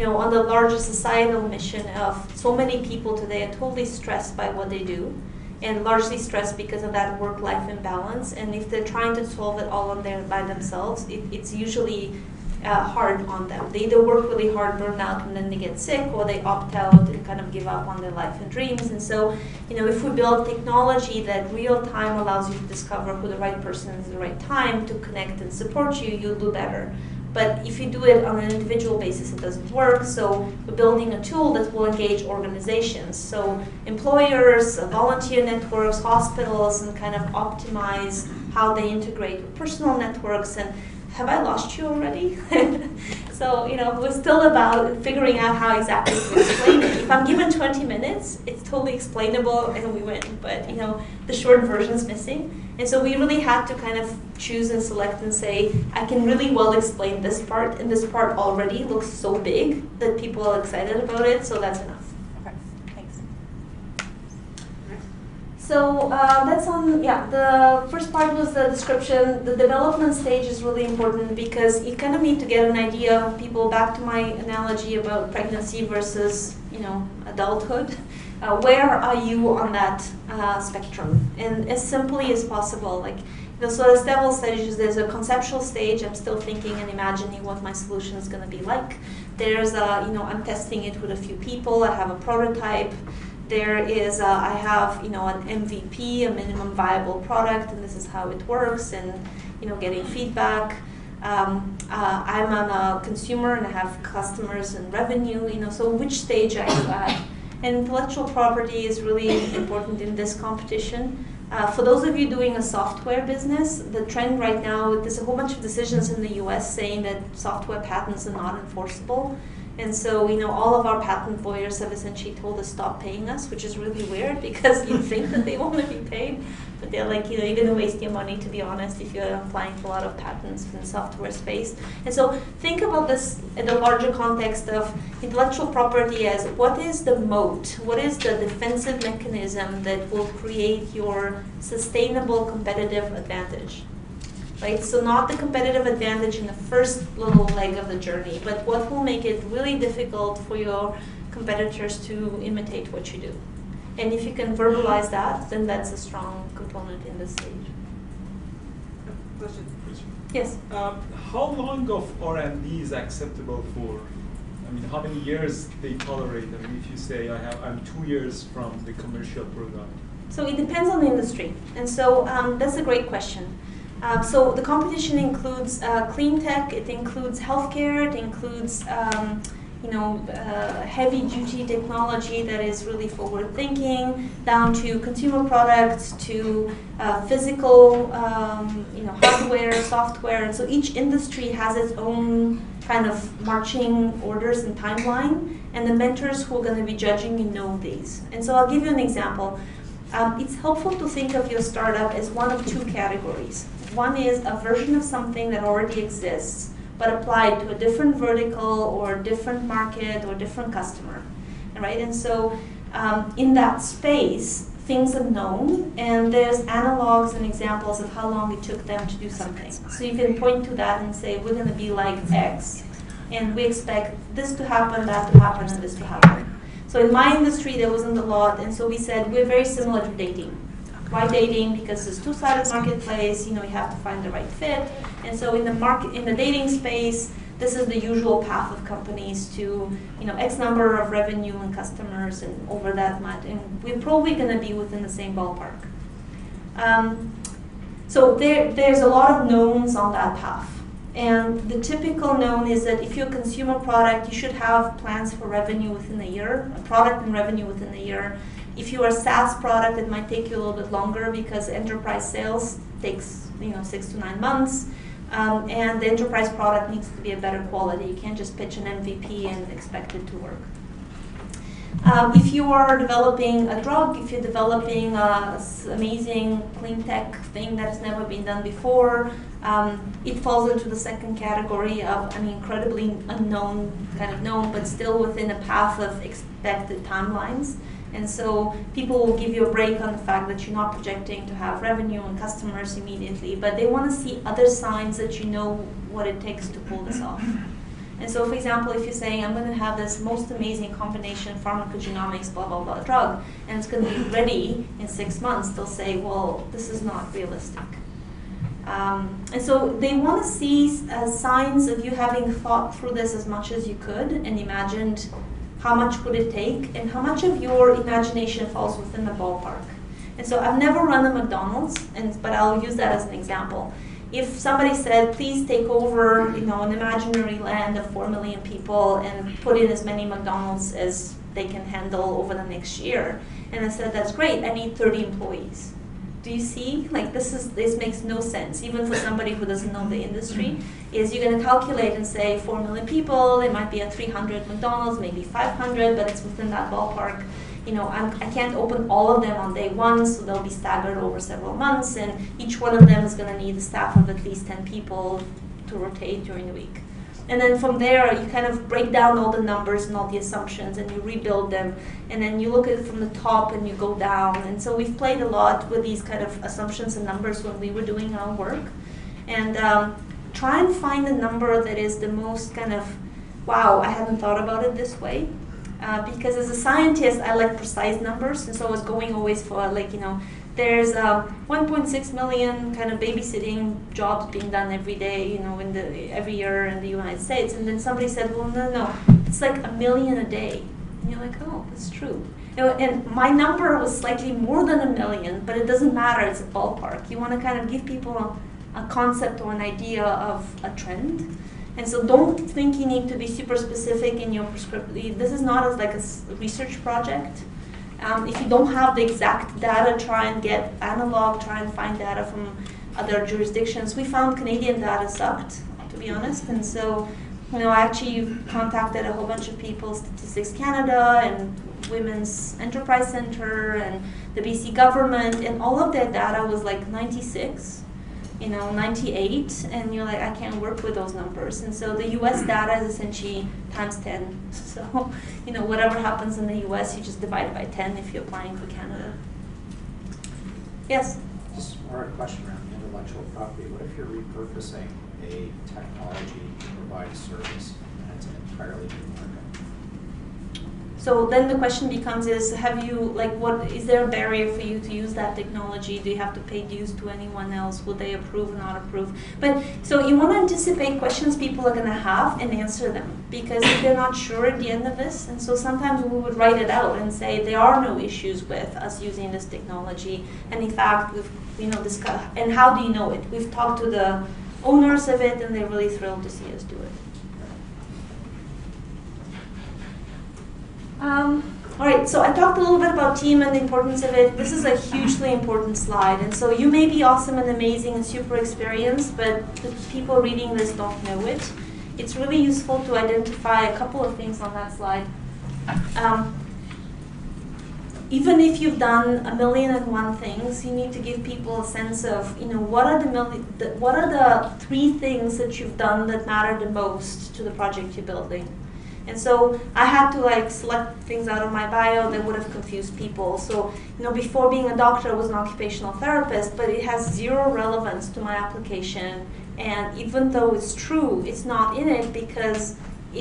on the larger societal mission of so many people today are totally stressed by what they do, and largely stressed because of that work-life imbalance. And if they're trying to solve it all by themselves, it's usually hard on them. They either work really hard, burn out, and then they get sick, or they opt out and kind of give up on their life and dreams. And so, if we build technology that real time allows you to discover who the right person is at the right time to connect and support you, you'll do better. But if you do it on an individual basis, it doesn't work. So we're building a tool that will engage organizations. So employers, volunteer networks, hospitals, and kind of optimize how they integrate with personal networks. And have I lost you already? So, we're still about figuring out how exactly to explain it. If I'm given 20 minutes, it's totally explainable and we win. But, the short version's missing. And so we really had to kind of choose and select and say, I can really well explain this part, and this part already looks so big that people are excited about it, so that's enough. Okay, thanks. So that's the first part was the description. The development stage is really important because you kind of need to get an idea, people, back to my analogy about pregnancy versus, adulthood. Where are you on that spectrum? And as simply as possible, so there's several stages. There's a conceptual stage. I'm still thinking and imagining what my solution is going to be like. There's I'm testing it with a few people. I have a prototype. There is I have an MVP, a minimum viable product, and this is how it works, and getting feedback. I'm a consumer and I have customers and revenue. So which stage are you at? And intellectual property is really important in this competition. For those of you doing a software business, the trend right now, there's a whole bunch of decisions in the US saying that software patents are not enforceable. And so, all of our patent lawyers have essentially told us stop paying us, which is really weird because you think that they want to be paid. But they're like, you're going to waste your money, to be honest, if you're applying for a lot of patents in the software space. And so think about this in the larger context of intellectual property as what is the moat? What is the defensive mechanism that will create your sustainable competitive advantage? Right? So not the competitive advantage in the first little leg of the journey, but what will make it really difficult for your competitors to imitate what you do. And if you can verbalize that, then that's a strong component in this stage. Question? Yes? How long of R&D is acceptable for? How many years they tolerate? If you say I'm 2 years from the commercial product. So it depends on the industry. And so that's a great question. So the competition includes clean tech, it includes healthcare, it includes heavy-duty technology that is really forward-thinking, down to consumer products, to physical, hardware, software. And so each industry has its own kind of marching orders and timeline, and the mentors who are going to be judging you know these. And so I'll give you an example. It's helpful to think of your startup as one of two categories. One is a version of something that already exists, but applied to a different vertical or different market or different customer, right? And so in that space, things are known, and there's analogs and examples of how long it took them to do something. So you can point to that and say, we're going to be like X, and we expect this to happen, that to happen, and this to happen. So in my industry, there wasn't a lot, and so we said, we're very similar to dating. Why dating? Because it's a two-sided marketplace, you have to find the right fit. And so in the dating space, this is the usual path of companies to, X number of revenue and customers and over that much. And we're probably going to be within the same ballpark. So there's a lot of knowns on that path. And the typical known is that if you're a consumer product, you should have plans for revenue within a year, a product and revenue within a year. If you are a SaaS product, it might take you a little bit longer because enterprise sales takes 6 to 9 months. And the enterprise product needs to be a better quality. You can't just pitch an MVP and expect it to work. If you are developing a drug, if you're developing an amazing clean tech thing that has never been done before, it falls into the second category of an incredibly unknown, kind of known, but still within a path of expected timelines. And so people will give you a break on the fact that you're not projecting to have revenue and customers immediately, but they want to see other signs that you know what it takes to pull this off. And so, for example, if you're saying, I'm going to have this most amazing combination pharmacogenomics, blah, blah, blah drug, and it's going to be ready in 6 months, they'll say, well, this is not realistic. And so they want to see signs of you having thought through this as much as you could and imagined how much would it take, and how much of your imagination falls within the ballpark. And so I've never run a McDonald's, but I'll use that as an example. If somebody said, please take over an imaginary land of 4 million people and put in as many McDonald's as they can handle over the next year, and I said, that's great, I need 30 employees. Do you see? Like this makes no sense, even for somebody who doesn't know the industry. Is you're going to calculate and say 4 million people, it might be a 300 McDonald's, maybe 500, but it's within that ballpark. I can't open all of them on day one, so they'll be staggered over several months, and each one of them is going to need a staff of at least 10 people to rotate during the week. And then from there, you kind of break down all the numbers and all the assumptions, and you rebuild them. And then you look at it from the top, and you go down. And so we've played a lot with these kind of assumptions and numbers when we were doing our work. And try and find a number that is the most kind of, wow, I hadn't thought about it this way. Because as a scientist, I like precise numbers. And so I was going always for, there's 1.6 million kind of babysitting jobs being done every day, every year in the United States. And then somebody said, well, no, it's like 1 million a day. And you're like, oh, that's true. And my number was slightly more than 1 million, but it doesn't matter, it's a ballpark. You want to kind of give people a concept or an idea of a trend. And so don't think you need to be super specific in your prescription. This is not as like a research project. If you don't have the exact data, try and get analog, try and find data from other jurisdictions. We found Canadian data sucked, to be honest, and so I actually contacted a whole bunch of people, Statistics Canada and Women's Enterprise Center and the BC government, and all of their data was like 96, 98, and you're like, I can't work with those numbers. And so the US data is essentially times 10. So, whatever happens in the US, you just divide it by 10 if you're applying for Canada. Yes? Just more a question around intellectual property. What if you're repurposing a technology to provide a service and it's an entirely new market? So then the question becomes is, is there a barrier for you to use that technology? Do you have to pay dues to anyone else? Will they approve or not approve? But so you want to anticipate questions people are going to have and answer them, because if they're not sure at the end of this, and so sometimes we would write it out and say there are no issues with us using this technology, and in fact we've discussed. And how do you know it? We've talked to the owners of it, and they're really thrilled to see us do it. All right, so I talked a little bit about team and the importance of it. This is a hugely important slide, and so you may be awesome and amazing and super experienced, but the people reading this don't know it. It's really useful to identify a couple of things on that slide. even if you've done 1,000,001 things, you need to give people a sense of, what are the 3 things that you've done that matter the most to the project you're building. And so I had to select things out of my bio that would have confused people. So, before being a doctor, I was an occupational therapist, but it has 0 relevance to my application. And even though it's true, it's not in it because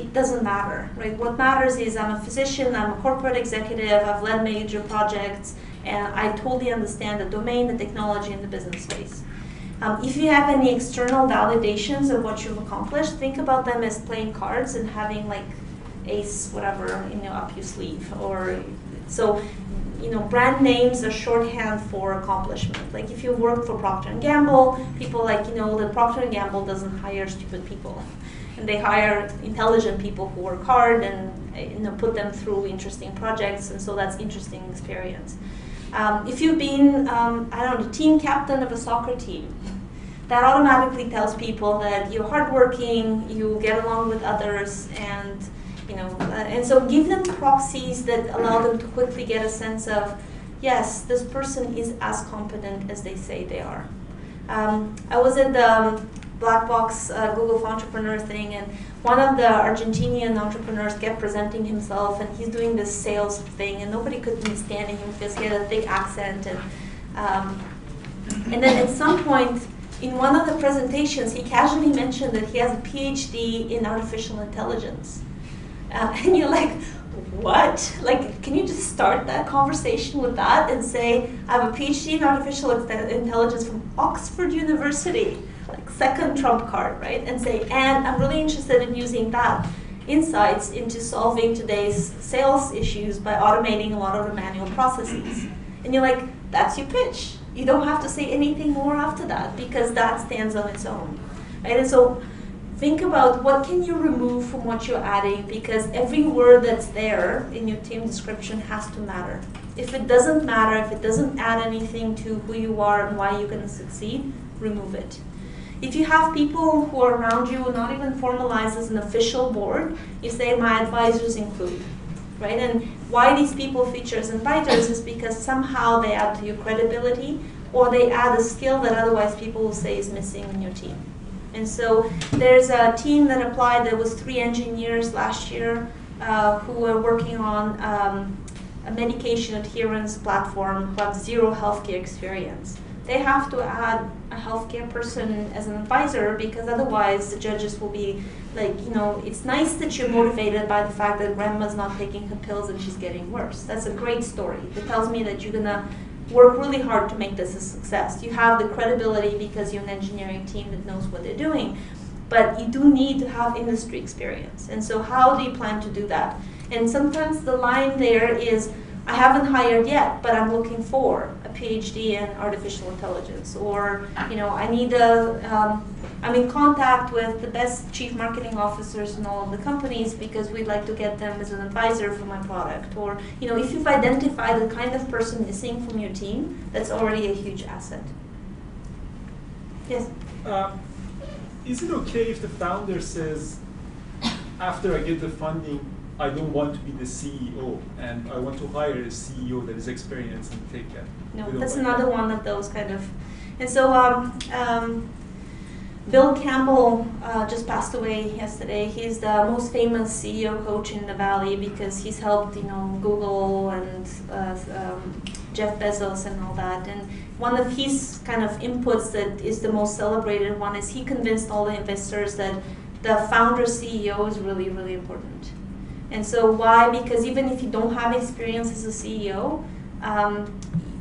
it doesn't matter, right? What matters is I'm a physician, I'm a corporate executive, I've led major projects, and I totally understand the domain, the technology, and the business space. If you have any external validations of what you've accomplished, think about them as playing cards and having ace whatever up your sleeve. Or so, brand names are shorthand for accomplishment. Like if you work for Procter & Gamble, people that Procter & Gamble doesn't hire stupid people. And they hire intelligent people who work hard and put them through interesting projects, and so that's interesting experience. If you've been, the team captain of a soccer team, that automatically tells people that you're hardworking, you get along with others, and so give them proxies that allow them to quickly get a sense of, yes, this person is as competent as they say they are. I was at the Black Box Google for Entrepreneur thing, and one of the Argentinian entrepreneurs kept presenting himself, and he's doing this sales thing, and nobody could understand him because he had a thick accent. And then at some point in one of the presentations, he casually mentioned that he has a PhD in artificial intelligence. And you're like, what? Can you just start that conversation with that and say, I have a PhD in artificial intelligence from Oxford University, second trump card, right? And say, and I'm really interested in using that insights into solving today's sales issues by automating a lot of the manual processes. And you're like, that's your pitch. You don't have to say anything more after that because that stands on its own, right? And so think about what can you remove from what you're adding, because every word that's there in your team description has to matter. If it doesn't matter, if it doesn't add anything to who you are and why you're going to succeed, remove it. If you have people who are around you, not even formalized as an official board, you say, my advisors include, right? And why these people feature as advisors is because somehow they add to your credibility, or they add a skill that otherwise people will say is missing in your team. And so there's a team that applied that was 3 engineers last year who were working on a medication adherence platform who have 0 healthcare experience. They have to add a healthcare person as an advisor because otherwise the judges will be like, it's nice that you're motivated by the fact that grandma's not taking her pills and she's getting worse. That's a great story. It tells me that you're going to work really hard to make this a success. You have the credibility because you're an engineering team that knows what they're doing, but you do need to have industry experience. And so how do you plan to do that? And sometimes the line there is, I haven't hired yet, but I'm looking for a PhD in artificial intelligence, or I need I'm in contact with the best chief marketing officers in all of the companies because we'd like to get them as an advisor for my product. Or if you've identified the kind of person missing from your team, that's already a huge asset. Yes? Is it okay if the founder says, after I get the funding, I don't want to be the CEO, and I want to hire a CEO that is experienced and take that? No, that's another one of those kind of. And so Bill Campbell just passed away yesterday. He's the most famous CEO coach in the Valley because he's helped Google and Jeff Bezos and all that. And one of his kind of inputs that is the most celebrated one is he convinced all the investors that the founder CEO is really, really important. And so why? Because even if you don't have experience as a CEO,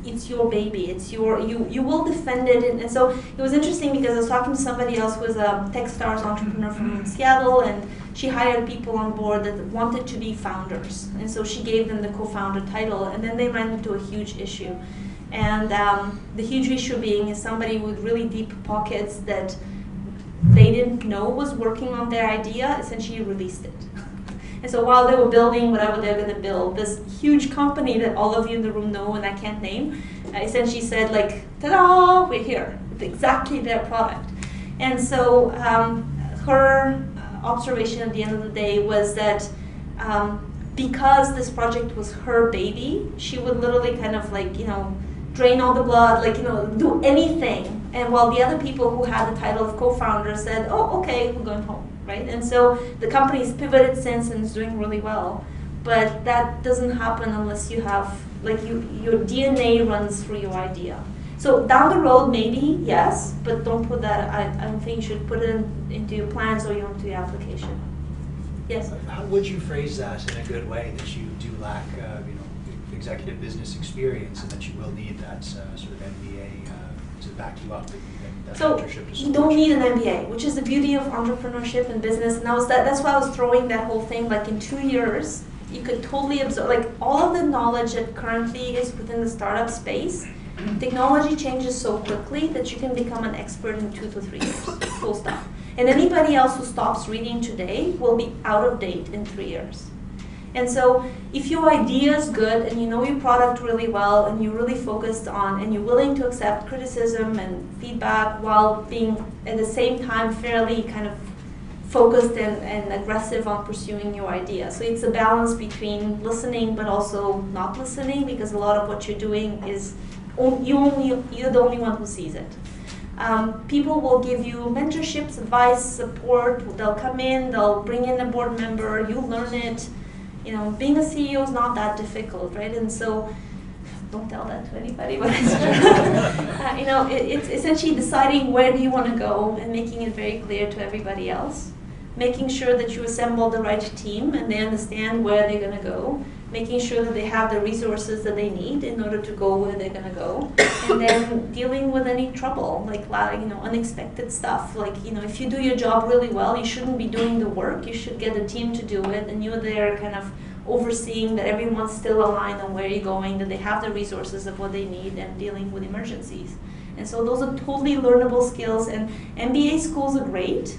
it's your baby. It's you will defend it. And so it was interesting because I was talking to somebody else who was a Techstars entrepreneur from Seattle, and she hired people on board that wanted to be founders. And so she gave them the co-founder title, and then they ran into a huge issue. And the huge issue being is somebody with really deep pockets that they didn't know was working on their idea, essentially released it. And so while they were building whatever they're going to build, this huge company that all of you in the room know and I can't name, essentially said ta-da, we're here with exactly their product. And so her observation at the end of the day was that because this project was her baby, she would literally kind of like, drain all the blood, like, do anything. And while the other people who had the title of co-founder said, oh, okay, we're going home, right? And so the company's pivoted since and is doing really well. But that doesn't happen unless you have, like, your DNA runs through your idea. So down the road, maybe, yes, but don't put that, I don't think you should put it into your plans or into your application. Yes? How would you phrase that in a good way, that you do lack, executive business experience, and that you will need that sort of MBA to back you up? That So mentorship to you don't support need an MBA, which is the beauty of entrepreneurship and business. And that's why I was throwing that whole thing, like in 2 years, you could totally absorb, like all of the knowledge that currently is within the startup space. Technology changes so quickly that you can become an expert in 2 to 3 years, full stop. And anybody else who stops reading today will be out of date in 3 years. And so if your idea is good and you know your product really well and you're really focused on and you're willing to accept criticism and feedback while being at the same time fairly kind of focused and aggressive on pursuing your idea. So it's a balance between listening but also not listening, because a lot of what you're doing is you're the only one who sees it. People will give you mentorships, advice, support. They'll come in, they'll bring in a board member, you'll learn it. Being a CEO is not that difficult, right? And so, don't tell that to anybody, but it's true. It's essentially deciding where do you want to go and making it very clear to everybody else. Making sure that you assemble the right team and they understand where they're going to go. Making sure that they have the resources that they need in order to go where they're going to go. And then dealing with any trouble, like unexpected stuff. Like, if you do your job really well, you shouldn't be doing the work. You should get a team to do it, and you're there kind of overseeing that everyone's still aligned on where you're going, that they have the resources of what they need, and dealing with emergencies. And so those are totally learnable skills, and MBA schools are great,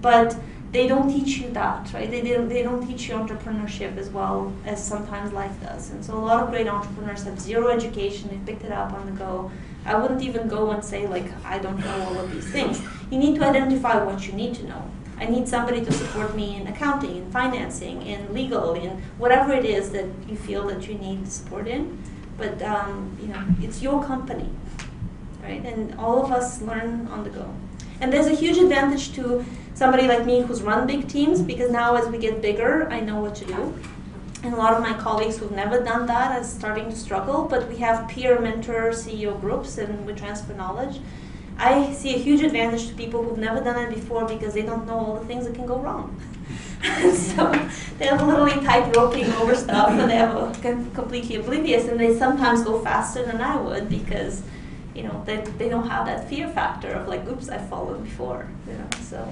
but they don't teach you that, right? They don't teach you entrepreneurship as well as sometimes life does. And so a lot of great entrepreneurs have zero education, they picked it up on the go. I wouldn't even go and say, like, I don't know all of these things. You need to identify what you need to know. I need somebody to support me in accounting, in financing, in legal, in whatever it is that you feel that you need support in. But it's your company, right? And all of us learn on the go. And there's a huge advantage to somebody like me who's run big teams, because now as we get bigger, I know what to do. And a lot of my colleagues who've never done that are starting to struggle, but we have peer mentor CEO groups and we transfer knowledge. I see a huge advantage to people who've never done it before, because they don't know all the things that can go wrong. So they're literally tight-roping over stuff, and they're completely oblivious, and they sometimes go faster than I would, because they don't have that fear factor of like, oops, I've fallen before. So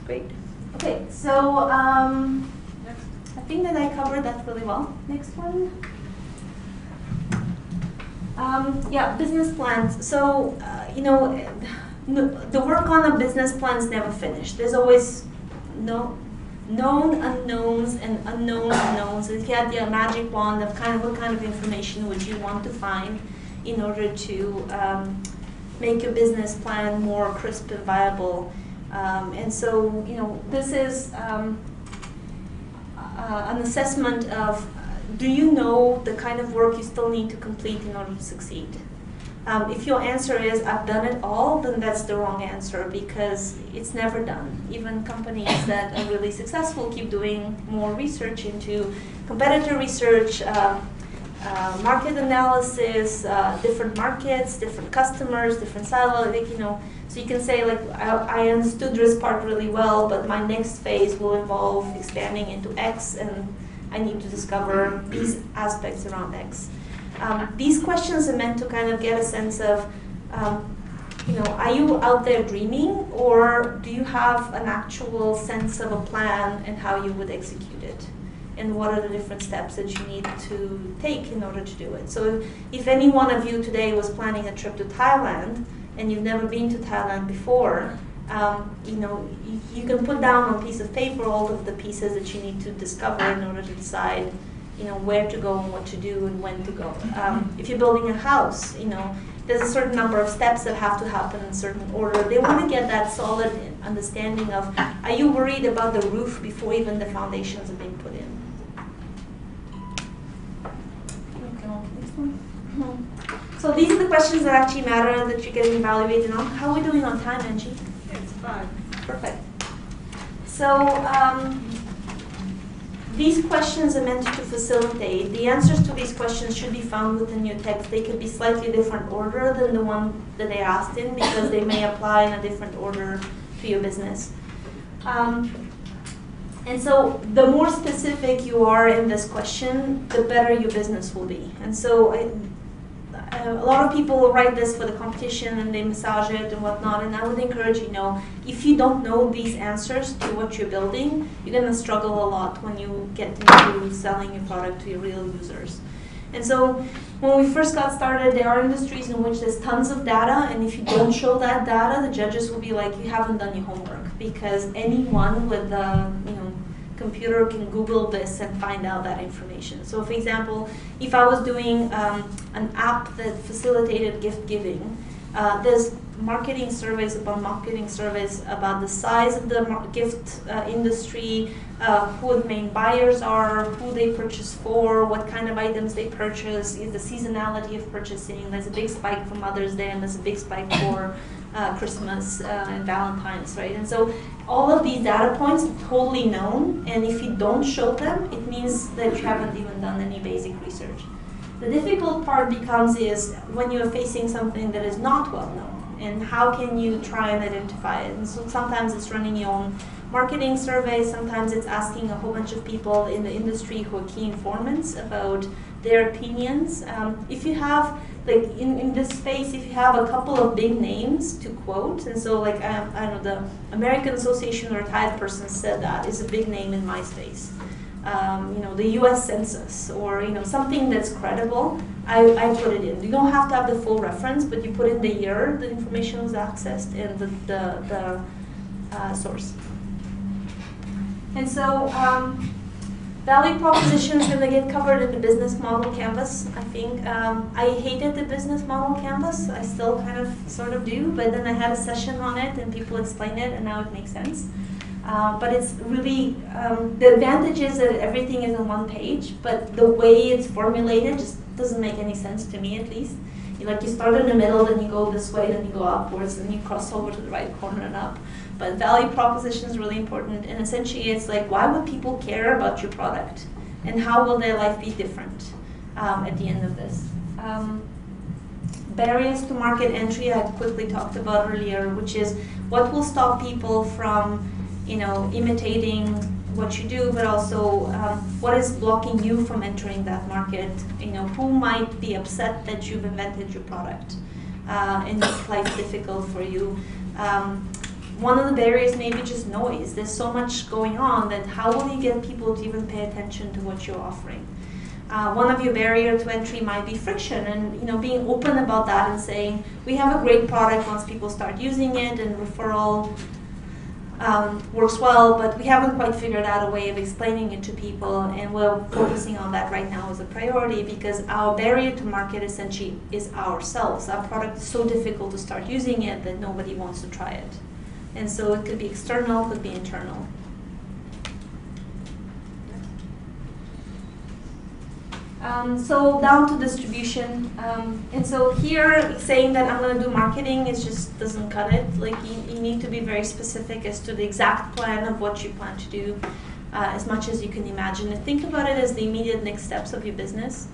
great. Okay, so I think that I covered that really well. Next one. Yeah, business plans. So the work on a business plan is never finished. There's always known unknowns and unknown unknowns. If you had the magic wand of what kind of information would you want to find in order to make your business plan more crisp and viable. And so, this is an assessment of, do you know the kind of work you still need to complete in order to succeed? If your answer is, I've done it all, then that's the wrong answer, because it's never done. Even companies that are really successful keep doing more research into competitor research, market analysis, different markets, different customers, different silos, so you can say, like, I understood this part really well, but my next phase will involve expanding into X, and I need to discover these aspects around X. These questions are meant to kind of get a sense of, are you out there dreaming, or do you have an actual sense of a plan and how you would execute it? And what are the different steps that you need to take in order to do it? So if any one of you today was planning a trip to Thailand and you've never been to Thailand before, you can put down on a piece of paper all of the pieces that you need to discover in order to decide, where to go and what to do and when to go. If you're building a house, there's a certain number of steps that have to happen in a certain order. They want to get that solid understanding of, are you worried about the roof before even the foundations are being put in? So these are the questions that actually matter, that you're getting evaluated on. How are we doing on time, Angie? It's 5. Perfect. So these questions are meant to facilitate. The answers to these questions should be found within your text. They could be slightly different order than the one that they asked in, because they may apply in a different order to your business. And so the more specific you are in this question, the better your business will be. And so a lot of people write this for the competition and they massage it and whatnot, and I would encourage you, if you don't know these answers to what you're building, you're going to struggle a lot when you get into selling your product to your real users. And so when we first got started, there are industries in which there's tons of data, and if you don't show that data, the judges will be like, you haven't done your homework, because anyone with a computer can Google this and find out that information. So for example, if I was doing an app that facilitated gift giving, there's marketing surveys upon marketing surveys about the size of the gift industry, who the main buyers are, who they purchase for, what kind of items they purchase, the seasonality of purchasing. There's a big spike for Mother's Day, and there's a big spike for Christmas and Valentine's, right? And so all of these data points are totally known, and if you don't show them, it means that you haven't even done any basic research. The difficult part becomes is when you're facing something that is not well known, and how can you try and identify it? And so sometimes it's running your own marketing survey, sometimes it's asking a whole bunch of people in the industry who are key informants about their opinions. If you have, like in this space, if you have a couple of big names to quote, and so like, I don't know, the American Association of Retired Persons said that is a big name in my space. The US Census, or something that's credible, I put it in. You don't have to have the full reference, but you put in the year the information was accessed and the source. And so value proposition is going to get covered in the business model canvas, I think. I hated the business model canvas. I still kind of sort of do, but then I had a session on it and people explained it, and now it makes sense. But it's really, the advantage is that everything is on one page, but the way it's formulated just doesn't make any sense to me, at least. You start in the middle, then you go this way, then you go upwards, then you cross over to the right corner and up. But value proposition is really important, and essentially it's like, why would people care about your product? And how will their life be different at the end of this? Barriers to market entry I quickly talked about earlier, which is what will stop people from imitating what you do, but also what is blocking you from entering that market? Who might be upset that you've invented your product and make life difficult for you? One of the barriers may be just noise. There's so much going on that how will you get people to even pay attention to what you're offering? One of your barrier to entry might be friction, and being open about that and saying, we have a great product once people start using it, and referral works well, but we haven't quite figured out a way of explaining it to people, and we're focusing on that right now as a priority, because our barrier to market essentially is ourselves. Our product is so difficult to start using it that nobody wants to try it. And so it could be external, could be internal. So down to distribution. And so here, saying that I'm going to do marketing, it just doesn't cut it. Like you need to be very specific as to the exact plan of what you plan to do, as much as you can imagine. And think about it as the immediate next steps of your business.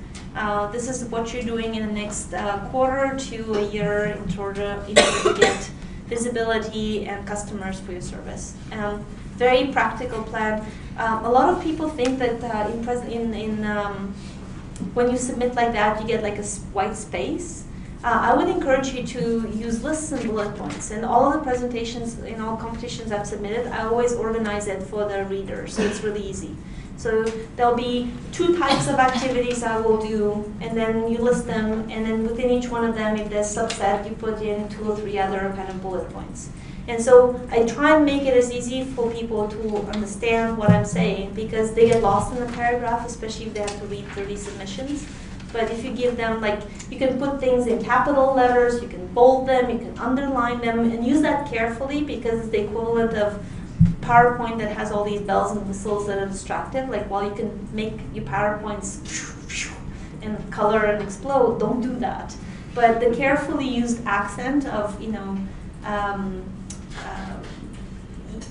This is what you're doing in the next quarter to a year in order to get visibility and customers for your service. Very practical plan. A lot of people think that when you submit like that, you get like a white space. I would encourage you to use lists and bullet points. And all of the presentations in all competitions I've submitted, I always organize it for the reader, so it's really easy. So there'll be 2 types of activities I will do, and then you list them, and then within each one of them, if there's subset, you put in 2 or 3 other kind of bullet points. And so I try and make it as easy for people to understand what I'm saying, because they get lost in the paragraph, especially if they have to read 30 submissions. But if you give them, like, you can put things in capital letters, you can bold them, you can underline them, and use that carefully because it's the equivalent of PowerPoint that has all these bells and whistles that are distractive. Like, while you can make your PowerPoints and color and explode, don't do that. But the carefully used accent of, you know,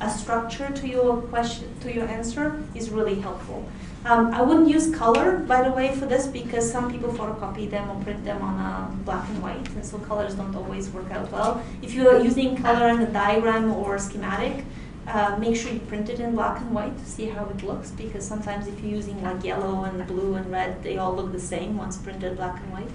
a structure to your question, to your answer, is really helpful. I wouldn't use color, by the way, for this because some people photocopy them or print them on black and white, and so colors don't always work out well. If you're using color in a diagram or a schematic, make sure you print it in black and white to see how it looks, because sometimes if you're using like yellow and blue and red, they all look the same once printed black and white.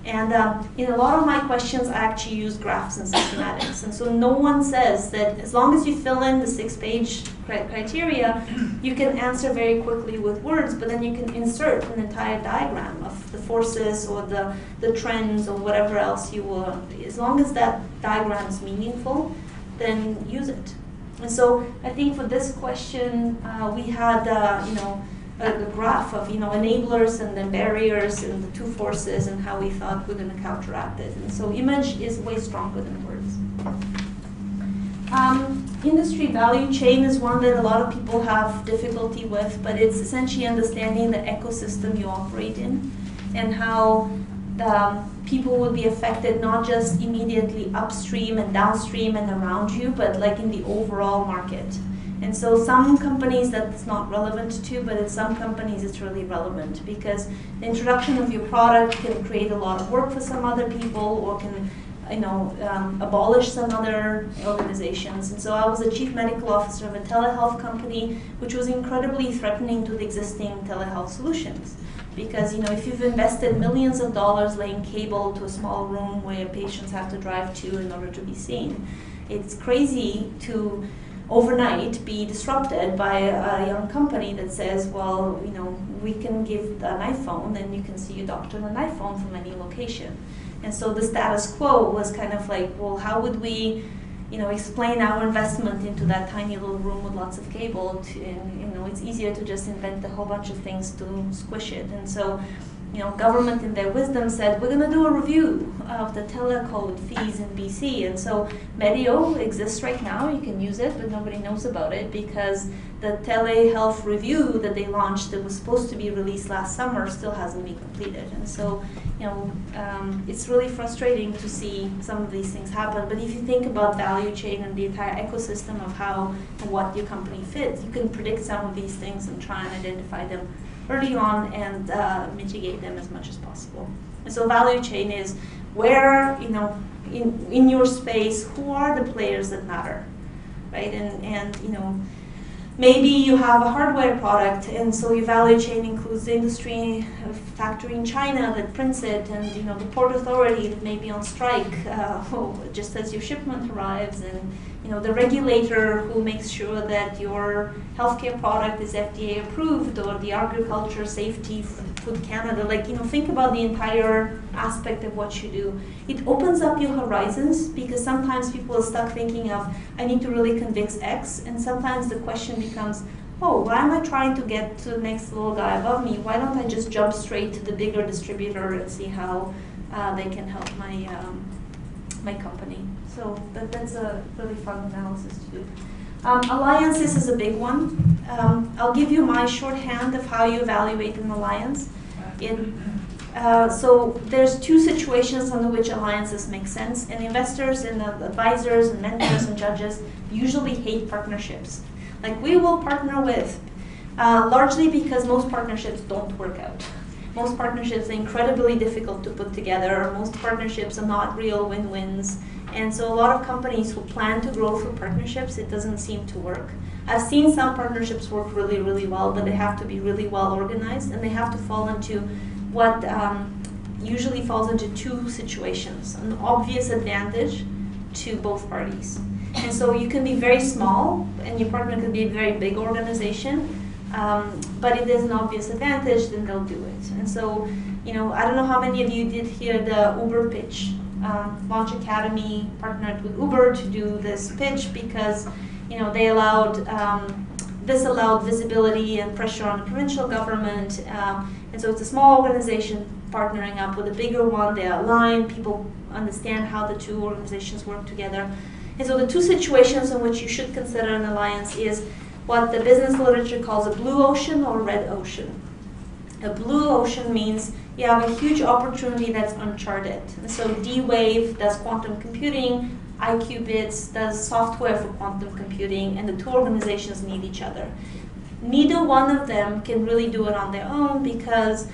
And in a lot of my questions, I actually use graphs and schematics. And so no one says that as long as you fill in the 6-page criteria, you can answer very quickly with words, but then you can insert an entire diagram of the forces or the trends or whatever else you want. As long as that diagram is meaningful, then use it. And so I think for this question, we had, you know, a graph of, you know, enablers and then barriers and the two forces and how we thought we're going to counteract it. And so image is way stronger than words. Industry value chain is one that a lot of people have difficulty with, but it's essentially understanding the ecosystem you operate in and how people would be affected not just immediately upstream and downstream and around you, but like in the overall market. And so some companies that's not relevant to, but in some companies it's really relevant because the introduction of your product can create a lot of work for some other people or can, you know, abolish some other organizations. And so I was the chief medical officer of a telehealth company, which was incredibly threatening to the existing telehealth solutions. Because, you know, if you've invested millions of dollars laying cable to a small room where patients have to drive to in order to be seen, it's crazy to overnight be disrupted by a young company that says, well, you know, we can give an iPhone and you can see your doctor on an iPhone from any location. And so the status quo was kind of like, well, how would we, you know, explain our investment into that tiny little room with lots of cable? And, you know, it's easier to just invent a whole bunch of things to squish it. And so, you know, government in their wisdom said, we're going to do a review of the telecode fees in BC. And so Medio exists right now. You can use it, but nobody knows about it because the telehealth review that they launched that was supposed to be released last summer still hasn't been completed. And so, you know, it's really frustrating to see some of these things happen. But if you think about value chain and the entire ecosystem of how and what your company fits, you can predict some of these things and try and identify them early on and mitigate them as much as possible. And so value chain is where, you know, in your space, who are the players that matter, right? And you know, maybe you have a hardware product, and so your value chain includes the industry factory in China that prints it, and you know, the port authority that may be on strike just as your shipment arrives, and you know, the regulator who makes sure that your healthcare product is FDA approved, or the agriculture safety Food Canada. Like, you know, think about the entire aspect of what you do. It opens up your horizons because sometimes people are stuck thinking of, I need to really convince X, and sometimes the question becomes, oh, why am I trying to get to the next little guy above me? Why don't I just jump straight to the bigger distributor and see how they can help my my company? So that's a really fun analysis to do. Alliances is a big one. I'll give you my shorthand of how you evaluate an alliance. So there's two situations under which alliances make sense, and investors and advisors and mentors and judges usually hate partnerships. Like, we will partner with, largely because most partnerships don't work out. Most partnerships are incredibly difficult to put together. Most partnerships are not real win-wins. And so a lot of companies who plan to grow through partnerships, it doesn't seem to work. I've seen some partnerships work really, really well, but they have to be really well organized, and they have to fall into what usually falls into two situations: an obvious advantage to both parties. And so you can be very small, and your partner could be a very big organization, but if there's an obvious advantage, then they'll do it. And so, you know, I don't know how many of you did hear the Uber pitch. Launch Academy partnered with Uber to do this pitch because, you know, they allowed this allowed visibility and pressure on the provincial government. And so it's a small organization partnering up with a bigger one. They align, people understand how the two organizations work together. And so the two situations in which you should consider an alliance is what the business literature calls a blue ocean or red ocean. A blue ocean means you have a huge opportunity that's uncharted. And so D-Wave does quantum computing, IQBits does software for quantum computing, and the two organizations need each other. Neither one of them can really do it on their own because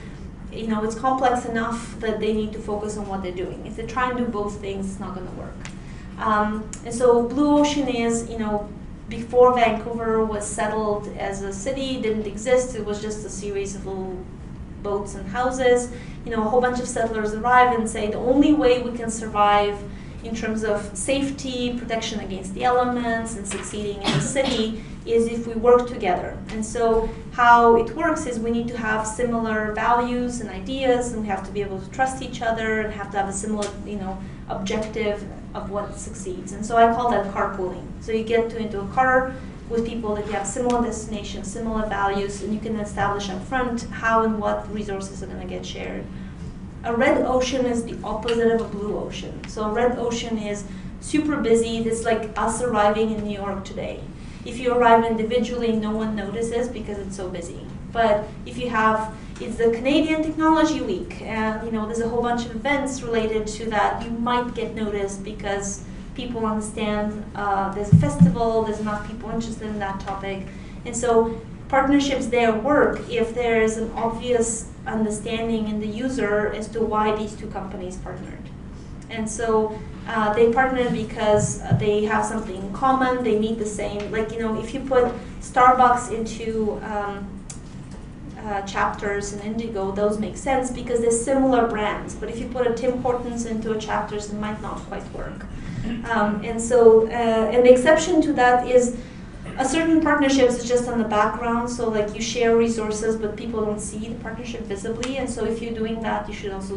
it's complex enough that they need to focus on what they're doing. If they try and do both things, it's not going to work. And so blue ocean is, before Vancouver was settled as a city, didn't exist. It was just a series of little boats and houses. A whole bunch of settlers arrive and say the only way we can survive in terms of safety, protection against the elements, and succeeding in the city is if we work together. And so how it works is we need to have similar values and ideas, and we have to be able to trust each other and have to have a similar, objective of what succeeds. And so I call that carpooling. So you get into a car with people that you have similar destinations, similar values, and you can establish up front how and what resources are going to get shared. A red ocean is the opposite of a blue ocean. So a red ocean is super busy. It's like us arriving in New York today. If you arrive individually, no one notices because it's so busy. But if you have, it's the Canadian Technology Week, and there's a whole bunch of events related to that, you might get noticed because people understand there's a festival, there's enough people interested in that topic. And so partnerships there work if there is an obvious understanding in the user as to why these two companies partnered. And so they partner because they have something in common, they need the same, if you put Starbucks into chapters in Indigo, those make sense because they're similar brands. But if you put a Tim Hortons into a chapters, it might not quite work. And the exception to that is a certain partnerships is just on the background, so you share resources, but people don't see the partnership visibly. And so if you're doing that, you should also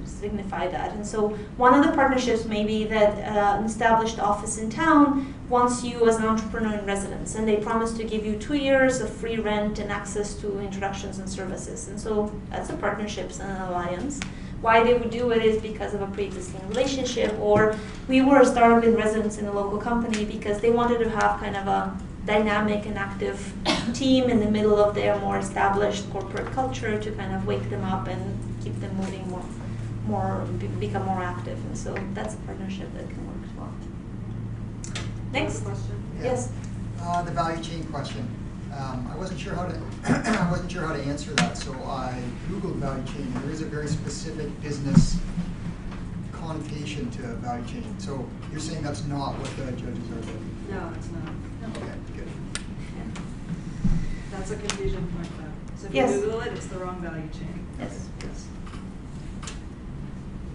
signify that. And so one of the partnerships may be that an established office in town wants you as an entrepreneur in residence, and they promise to give you 2 years of free rent and access to introductions and services. And so that's a partnership and an alliance. Why they would do it is because of a pre-existing relationship, or we were a startup in residence in a local company because they wanted to have kind of a dynamic and active team in the middle of their more established corporate culture to kind of wake them up and keep them moving become more active. And so that's a partnership that can work as well. Next question. Yeah. Yes. The value chain question. I wasn't sure how to answer that, so I Googled value chain. There is a very specific business connotation to value chain. So you're saying that's not what the judges are looking for? No, it's not. Okay, good. That's a confusion point though. So if Yes. you Google it, it's the wrong value chain. Yes. Yes.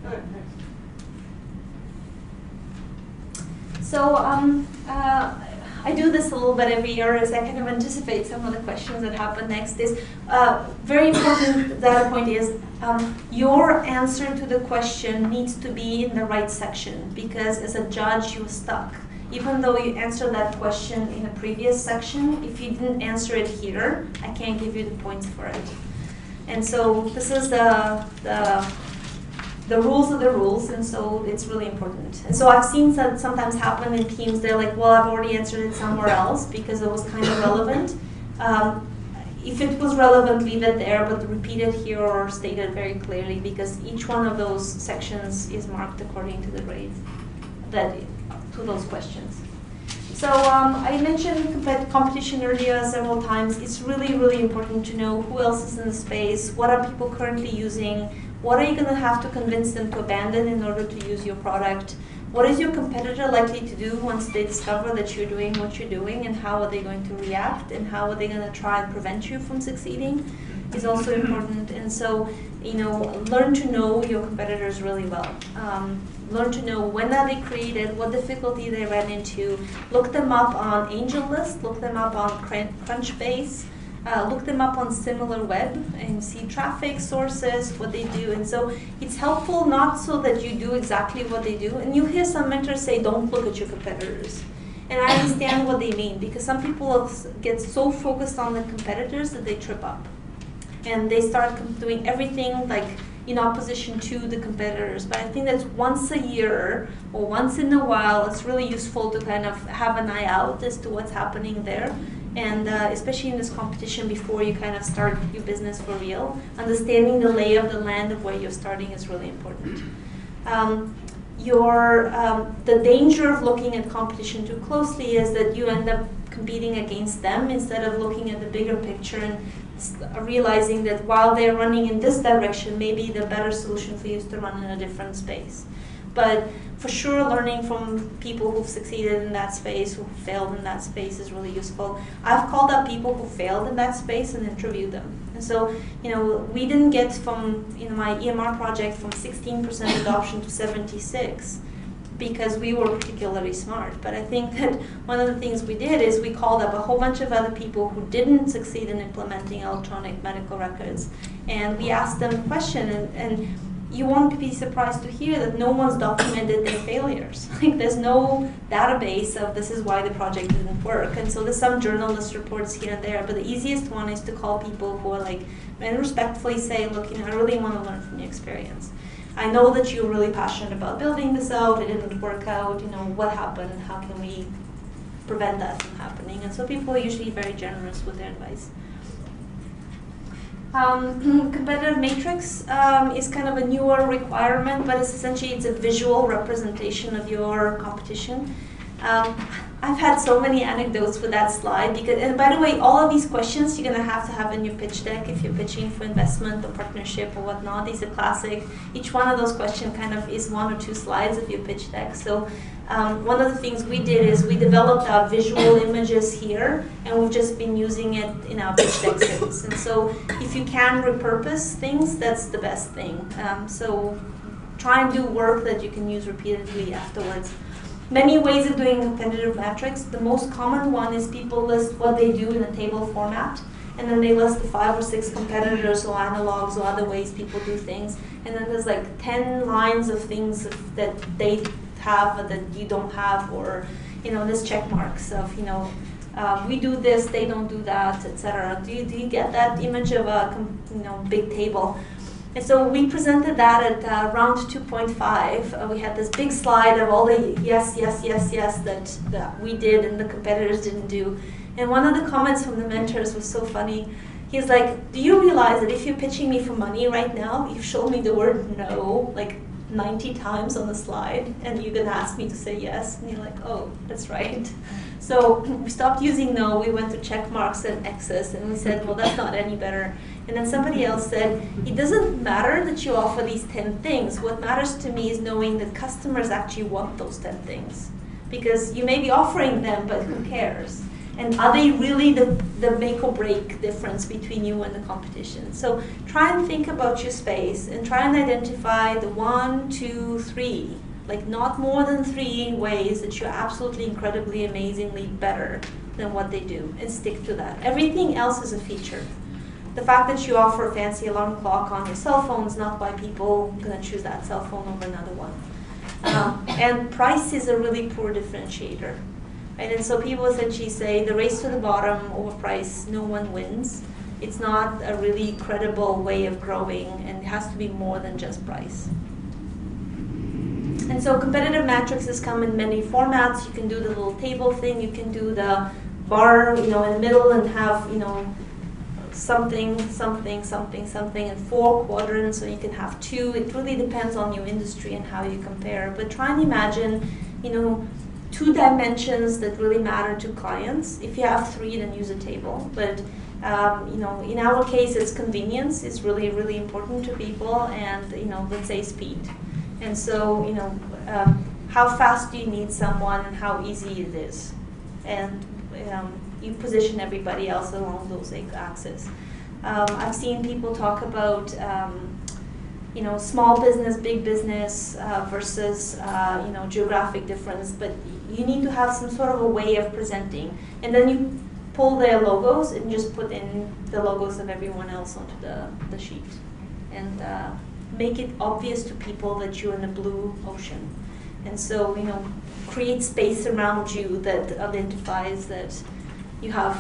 Okay, next. So I do this a little bit every year as I kind of anticipate some of the questions that happen next. Is very important data point is your answer to the question needs to be in the right section, because as a judge you're stuck. Even though you answered that question in a previous section, if you didn't answer it here, I can't give you the points for it. And so this is the rules of the rules, and so it's really important. And so I've seen that sometimes happen in teams, they're like, well, I've already answered it somewhere else because it was kind of relevant. If it was relevant, leave it there, but repeat it here or state it very clearly, because each one of those sections is marked according to the grades to those questions. So I mentioned competition earlier several times. It's really, really important to know who else is in the space, what are people currently using, what are you going to have to convince them to abandon in order to use your product, what is your competitor likely to do once they discover that you're doing what you're doing, and how are they going to react, and how are they going to try and prevent you from succeeding is also important. And so, learn to know your competitors really well. Learn to know when are they created, what difficulty they ran into. Look them up on AngelList, look them up on Crunchbase, look them up on SimilarWeb and see traffic sources, what they do. And so it's helpful not so that you do exactly what they do. And you hear some mentors say, don't look at your competitors. And I understand what they mean, because some people get so focused on the competitors that they trip up. And they start doing everything like in opposition to the competitors. But I think that once a year or once in a while, it's really useful to kind of have an eye out as to what's happening there. And especially in this competition, before you kind of start your business for real, understanding the lay of the land of where you're starting is really important. The danger of looking at competition too closely is that you end up competing against them instead of looking at the bigger picture and realizing that while they're running in this direction, maybe the better solution for you is to run in a different space. But for sure, learning from people who've succeeded in that space, who failed in that space is really useful. I've called up people who failed in that space and interviewed them. And so, we didn't get from, my EMR project from 16% adoption to 76 because we were particularly smart. But I think that one of the things we did is we called up a whole bunch of other people who didn't succeed in implementing electronic medical records. And we asked them a question, and you won't be surprised to hear that no one's documented their failures. Like, there's no database of this is why the project didn't work. And so there's some journalist reports here and there, but the easiest one is to call people who are like, and respectfully say, look, I really want to learn from your experience. I know that you're really passionate about building this out, it didn't work out, what happened, how can we prevent that from happening? And so people are usually very generous with their advice. Competitive matrix is kind of a newer requirement, but it's a visual representation of your competition. I've had so many anecdotes with that slide, and by the way, all of these questions you're going to have in your pitch deck if you're pitching for investment or partnership or whatnot. These are classic. Each one of those questions kind of is 1 or 2 slides of your pitch deck. So one of the things we did is we developed our visual images here, and we've just been using it in our pitch deck since. And so if you can repurpose things, that's the best thing. So try and do work that you can use repeatedly afterwards. Many ways of doing competitive metrics. The most common one is people list what they do in a table format, and then they list the 5 or 6 competitors or analogs or other ways people do things. And then there's like 10 lines of things that they have that you don't have, or there's check marks of we do this, they don't do that, etc. Do you get that image of a big table? And so we presented that at round 2.5. We had this big slide of all the yes that we did and the competitors didn't do. And one of the comments from the mentors was so funny. He's like, do you realize that if you're pitching me for money right now, you've shown me the word no like 90 times on the slide, and you're going to ask me to say yes? And you're like, oh, that's right. So we stopped using no, we went to check marks and X's, and we said, well, that's not any better. And then somebody else said, it doesn't matter that you offer these 10 things. What matters to me is knowing that customers actually want those 10 things. Because you may be offering them, but who cares? And are they really the make or break difference between you and the competition? So try and think about your space and try and identify the 1, 2, 3, like not more than 3 ways that you're absolutely incredibly, amazingly better than what they do, and stick to that. Everything else is a feature. The fact that you offer a fancy alarm clock on your cell phone is not why people are going to choose that cell phone over another one. And price is a really poor differentiator. Right? And so people essentially say the race to the bottom over price, no one wins. It's not a really credible way of growing, and it has to be more than just price. And so competitive matrices come in many formats. You can do the little table thing. You can do the bar, in the middle, and have, something in 4 quadrants, so you can have 2. It really depends on your industry and how you compare. But try and imagine, 2 dimensions that really matter to clients. If you have 3, then use a table. But in our case, it's convenience. It's really, really important to people, and let's say speed. And so, how fast do you need someone, and how easy it is, and you position everybody else along those axes. I've seen people talk about, small business, big business versus, geographic difference, but you need to have some sort of a way of presenting. And then you pull their logos and just put in the logos of everyone else onto the sheet. And make it obvious to people that you're in a blue ocean. And so, create space around you that identifies that you have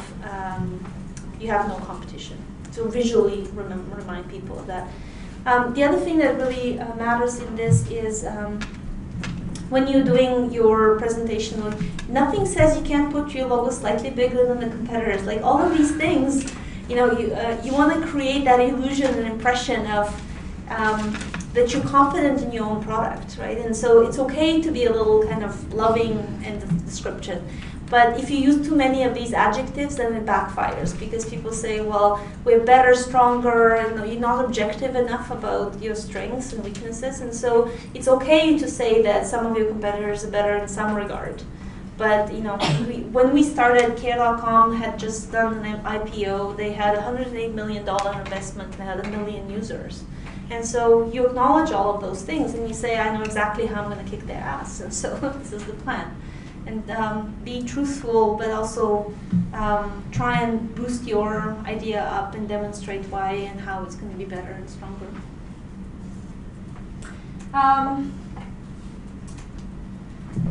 no competition. So visually remind people of that. The other thing that really matters in this is when you're doing your presentation, nothing says you can't put your logo slightly bigger than the competitors. Like all of these things, you want to create that illusion and impression of that you're confident in your own product, right? And so it's okay to be a little kind of loving in the description. But if you use too many of these adjectives, then it backfires because people say, well, we're better, stronger, and you're not objective enough about your strengths and weaknesses. And so it's okay to say that some of your competitors are better in some regard. But when we started, Care.com had just done an IPO. They had $108 million investment and they had 1 million users. And so you acknowledge all of those things and you say, I know exactly how I'm going to kick their ass. And so this is the plan. And be truthful, but also try and boost your idea up and demonstrate why and how it's going to be better and stronger.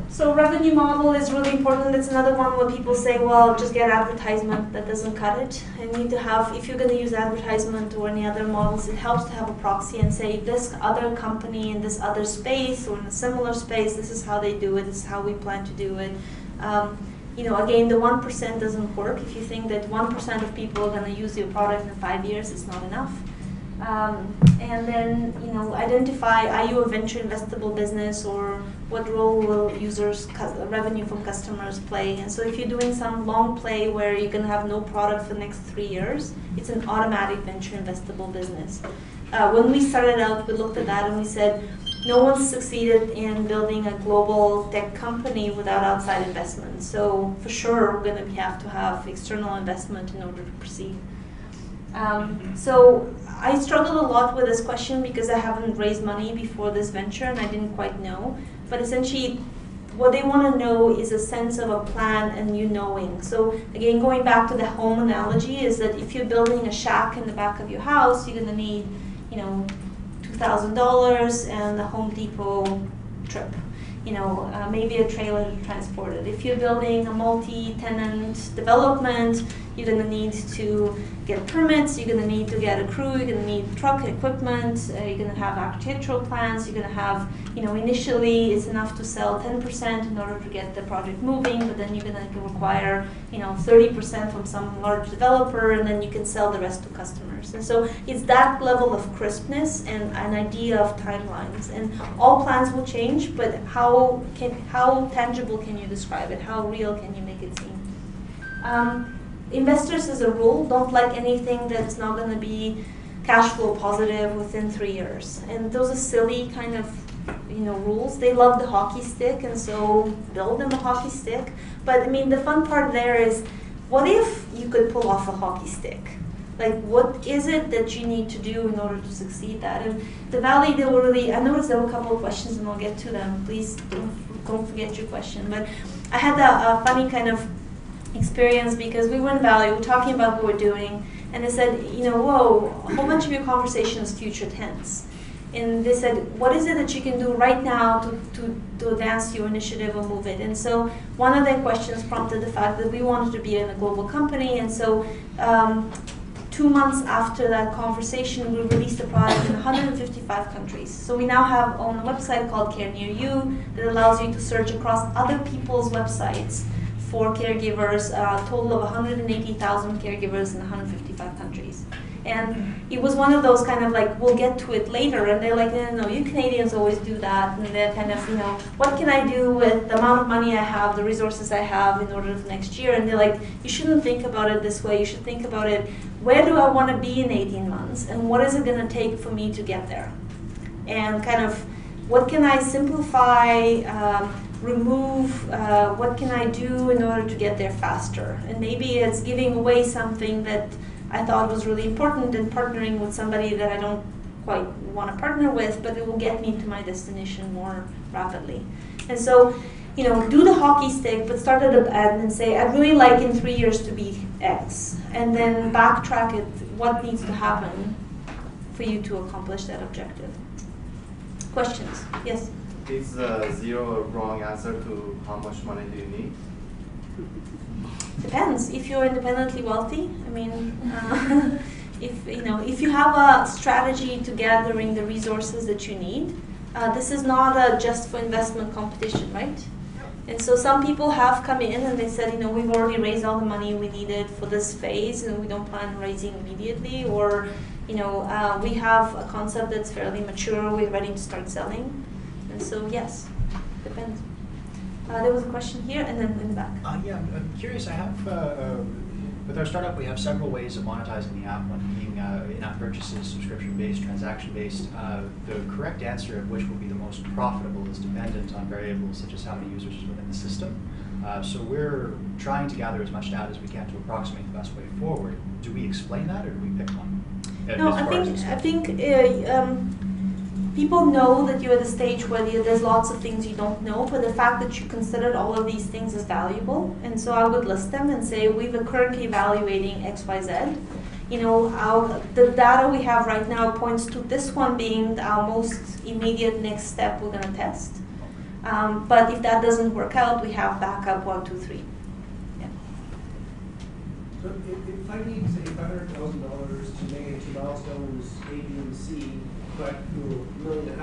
So revenue model is really important. That's another one where people say, well, just get advertisement. That doesn't cut it. And you need to have, if you're going to use advertisement or any other models, it helps to have a proxy and say, this other company in this other space or in a similar space, this is how they do it, this is how we plan to do it. Again, the 1% doesn't work. If you think that 1% of people are going to use your product in 5 years, it's not enough. And then, identify, are you a venture investable business or what role will revenue from customers play? And so if you're doing some long play where you're going to have no product for the next 3 years, it's an automatic venture investable business. When we started out, we looked at that and we said, no one's succeeded in building a global tech company without outside investment. So for sure, we're going to have to have external investment in order to proceed. So I struggled a lot with this question because I haven't raised money before this venture and I didn't quite know. But essentially, what they want to know is a sense of a plan and you knowing. So again, going back to the home analogy is that if you're building a shack in the back of your house, you're going to need, $2,000 and the Home Depot trip. Maybe a trailer to transport it. If you're building a multi-tenant development, you're going to need to get permits, you're going to need to get a crew, you're going to need truck equipment, you're going to have architectural plans, you're going to have, initially it's enough to sell 10% in order to get the project moving, but then you're going to require, 30% from some large developer, and then you can sell the rest to customers. And so it's that level of crispness and an idea of timelines. And all plans will change, but how tangible can you describe it? How real can you make it seem? Investors, as a rule, don't like anything that's not going to be cash flow positive within 3 years. And those are silly kind of rules. They love the hockey stick, and so build them a hockey stick. But the fun part there is, what if you could pull off a hockey stick? Like, what is it that you need to do in order to succeed that? And the Valley, they were really, I noticed there were a couple of questions, and I'll get to them. Please don't forget your question. But I had a funny kind of experience because we were in Valley, we were talking about what we're doing, and they said, whoa, a whole bunch of your conversation is future tense. And they said, what is it that you can do right now to advance your initiative or move it? And so one of their questions prompted the fact that we wanted to be in a global company, and so 2 months after that conversation, we released a product in 155 countries. So we now have on a website called Care Near You that allows you to search across other people's websites for caregivers, a total of 180,000 caregivers in 155 countries. And it was one of those kind of like, we'll get to it later, and they're like, no, you Canadians always do that, and they're kind of, what can I do with the amount of money I have, the resources I have in order for next year? And they're like, you shouldn't think about it this way, you should think about it, where do I want to be in 18 months, and what is it going to take for me to get there? And kind of, what can I simplify, remove, what can I do in order to get there faster? And maybe it's giving away something that I thought was really important and partnering with somebody that I don't quite want to partner with, but it will get me to my destination more rapidly. And so, do the hockey stick, but start at the end and say, I'd really like in 3 years to be X. And then backtrack it, what needs to happen for you to accomplish that objective. Questions? Yes? Is zero a wrong answer to how much money do you need? Depends. If you're independently wealthy, I mean, if you have a strategy to gathering the resources that you need, this is not a just for investment competition, right? And so some people have come in and they said, we've already raised all the money we needed for this phase and we don't plan on raising immediately, or we have a concept that's fairly mature, we're ready to start selling. And so yes, depends. There was a question here and then in the back. Yeah, I'm curious. I have, with our startup, we have several ways of monetizing the app, one being in-app purchases, subscription-based, transaction-based. The correct answer of which will be the most profitable is dependent on variables such as how many users is within the system. So we're trying to gather as much data as we can to approximate the best way forward. Do we explain that, or do we pick one? No, I think people know that you're at a stage where there's lots of things you don't know, but the fact that you considered all of these things is valuable. And so I would list them and say, we're currently evaluating X, Y, Z. The data we have right now points to this one being our most immediate next step we're going to test. But if that doesn't work out, we have backup 1, 2, 3. Yeah. So if I need, say, $500,000 to make it to milestones A, B, and C, but $1.5 million to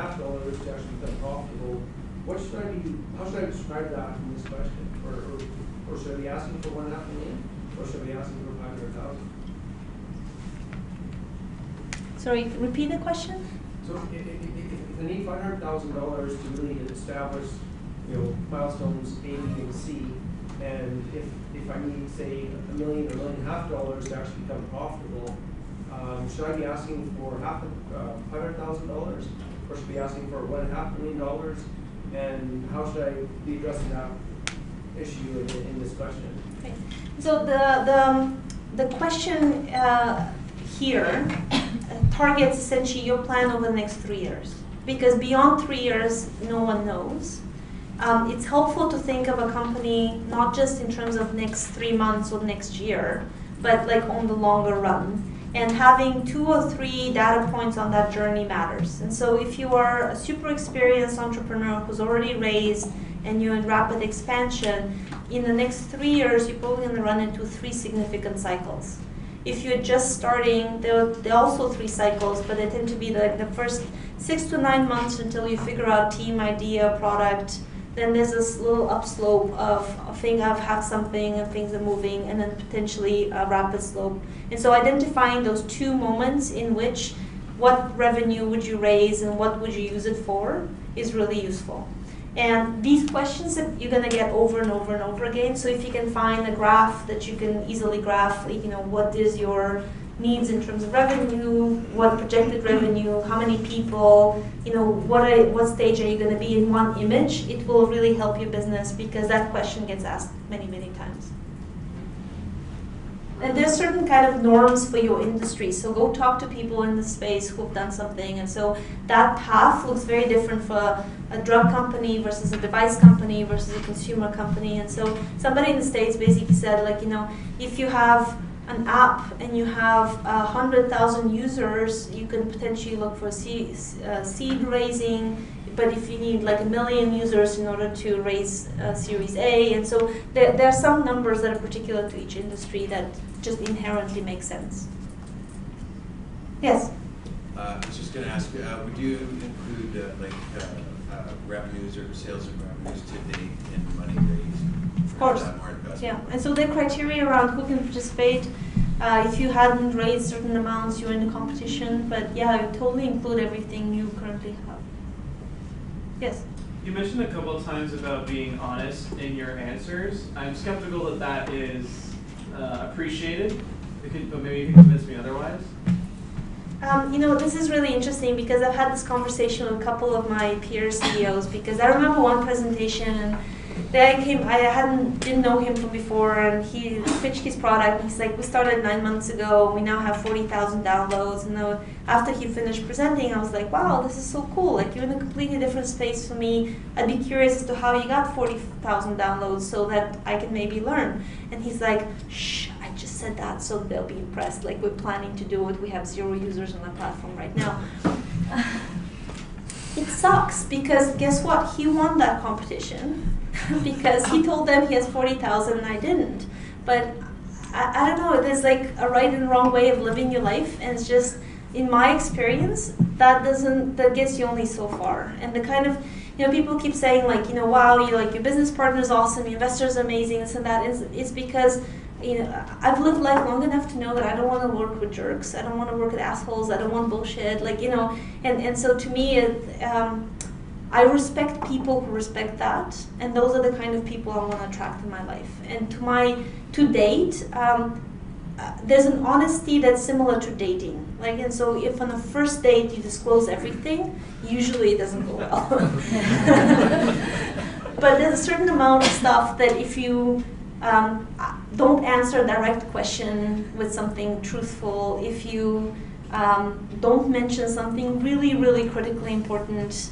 actually become profitable, how should I describe that in this question? Or should I be asking for $1.5 million? Or should I be asking for 500,000? Sorry, repeat the question? So if I need $500,000 to really establish, milestones A, B, and C, and if I need, say, $1 million or $1.5 million to actually become profitable, should I be asking for $500,000, or should I be asking for $1.5 million? And how should I be addressing that issue in this question? Okay. So the question here targets essentially your plan over the next 3 years, because beyond 3 years, no one knows. It's helpful to think of a company not just in terms of next 3 months or next year, but like on the longer run. And having 2 or 3 data points on that journey matters. And so if you are a super experienced entrepreneur who's already raised and you're in rapid expansion, in the next 3 years, you're probably going to run into 3 significant cycles. If you're just starting, there are also 3 cycles, but they tend to be the first 6 to 9 months until you figure out team, idea, product. Then there's this little upslope of a thing I've had something and things are moving, and then potentially a rapid slope. And so identifying those 2 moments in which what revenue would you raise and what would you use it for is really useful. And these questions that you're going to get over and over and over again. So if you can find a graph that you can easily graph, what is your needs in terms of revenue, what projected revenue, how many people, what stage are you going to be in one image, it will really help your business, because that question gets asked many, many times. And there's certain kind of norms for your industry. So go talk to people in the space who've done something. And so that path looks very different for a drug company versus a device company versus a consumer company. And so somebody in the States basically said, if you have an app and you have 100,000 users, you can potentially look for seed raising. But if you need 1 million users in order to raise Series A, and so there are some numbers that are particular to each industry that just inherently make sense. Yes? I was just going to ask, would you include revenues or sales of revenues to date in money raised? Of course. Yeah, and so the criteria around who can participate, if you hadn't raised certain amounts, you're in the competition, but yeah, I would totally include everything you currently have. Yes? You mentioned a couple of times about being honest in your answers. I'm skeptical that that is appreciated, but maybe you can convince me otherwise. This is really interesting because I've had this conversation with a couple of my peer CEOs, because I remember one presentation and I didn't know him from before, and he pitched his product, and he's like, we started 9 months ago, we now have 40,000 downloads, and after he finished presenting, I was like, wow, this is so cool, you're in a completely different space for me, I'd be curious as to how you got 40,000 downloads so that I can maybe learn. And he's like, shh, I just said that so they'll be impressed, we're planning to do it, we have 0 users on the platform right now. It's sucks because guess what? He won that competition because he told them he has 40,000 and I didn't. But I don't know, there's like a right and wrong way of living your life, and it's just, in my experience, that gets you only so far. And the kind of, people keep saying like, wow, your business partner is awesome, your investor is amazing, this and that. It's because, I've lived life long enough to know that I don't want to work with jerks, I don't want to work with assholes, I don't want bullshit, and so to me, I respect people who respect that, and those are the kind of people I want to attract in my life. And to date, there's an honesty that's similar to dating. And so if on the first date you disclose everything, usually it doesn't go well. But there's a certain amount of stuff that if you don't answer a direct question with something truthful, if you don't mention something really, really critically important,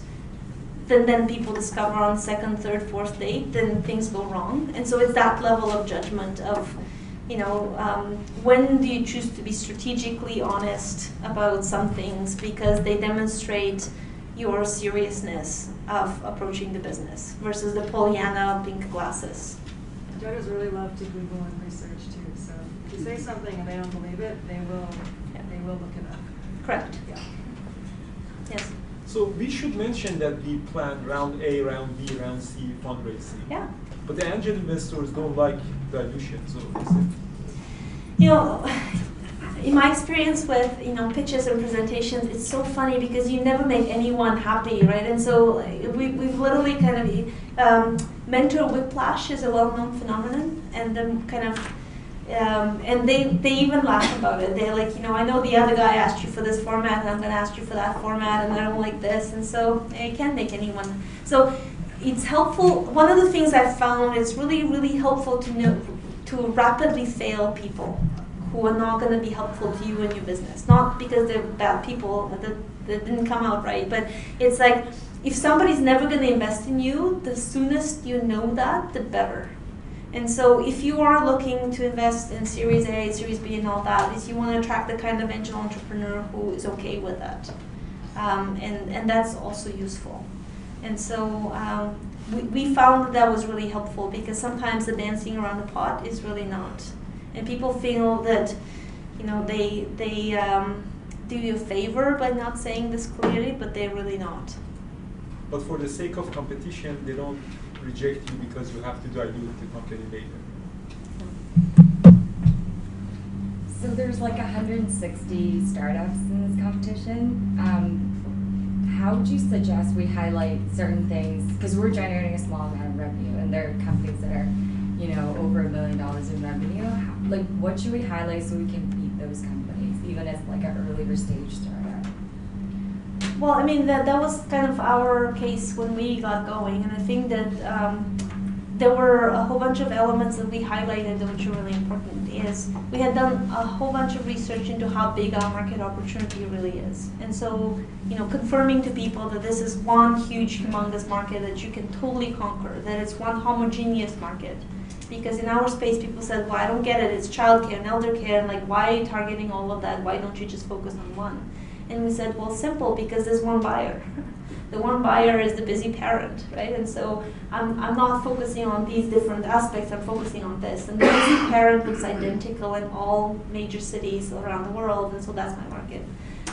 then people discover on the second, third, fourth date, then things go wrong. And so it's that level of judgment of, when do you choose to be strategically honest about some things because they demonstrate your seriousness of approaching the business versus the Pollyanna pink glasses. Judges really love to Google and research too. So if you say something and they don't believe it, they will look it up. Correct. Yeah. Yes. So we should mention that we plan round A, round B, round C fundraising. Yeah. But the angel investors don't like dilution, so is it? In my experience with pitches and presentations, it's so funny because you never make anyone happy, right? And so we've literally kind of mentor whiplash is a well-known phenomenon, and then kind of and they even laugh about it. They're like, I know the other guy asked you for this format, and I'm going to ask you for that format, and I don't like this, and so I can't make anyone. So it's helpful. One of the things I've found is really, really helpful to know to rapidly fail people who are not going to be helpful to you and your business. Not because they're bad people that didn't come out right, but it's like if somebody's never going to invest in you, the soonest you know that, the better. And so if you are looking to invest in Series A, Series B, and all that, is you want to attract the kind of angel entrepreneur who is okay with that. And that's also useful. And so we found that was really helpful because sometimes the dancing around the pot is really not. And people feel that, they do you a favor by not saying this clearly, but they're really not. But for the sake of competition, they don't reject you because you have to dilute the company later. So there's like 160 startups in this competition. How would you suggest we highlight certain things? Because we're generating a small amount of revenue, and there are companies that are, over $1 million in revenue. What should we highlight so we can beat those companies, even as like an earlier stage startup? Well, I mean, that was kind of our case when we got going, and I think that there were a whole bunch of elements that we highlighted which are really important. Is we had done a whole bunch of research into how big our market opportunity really is, and so confirming to people that this is one huge, humongous market that you can totally conquer, that it's one homogeneous market. Because in our space, people said, well, I don't get it, it's childcare and elder care, and why are you targeting all of that? Why don't you just focus on one? And we said, well, simple, because there's one buyer. The one buyer is the busy parent, right? And so I'm not focusing on these different aspects, I'm focusing on this. And the busy parent looks identical in all major cities around the world, and so that's my market.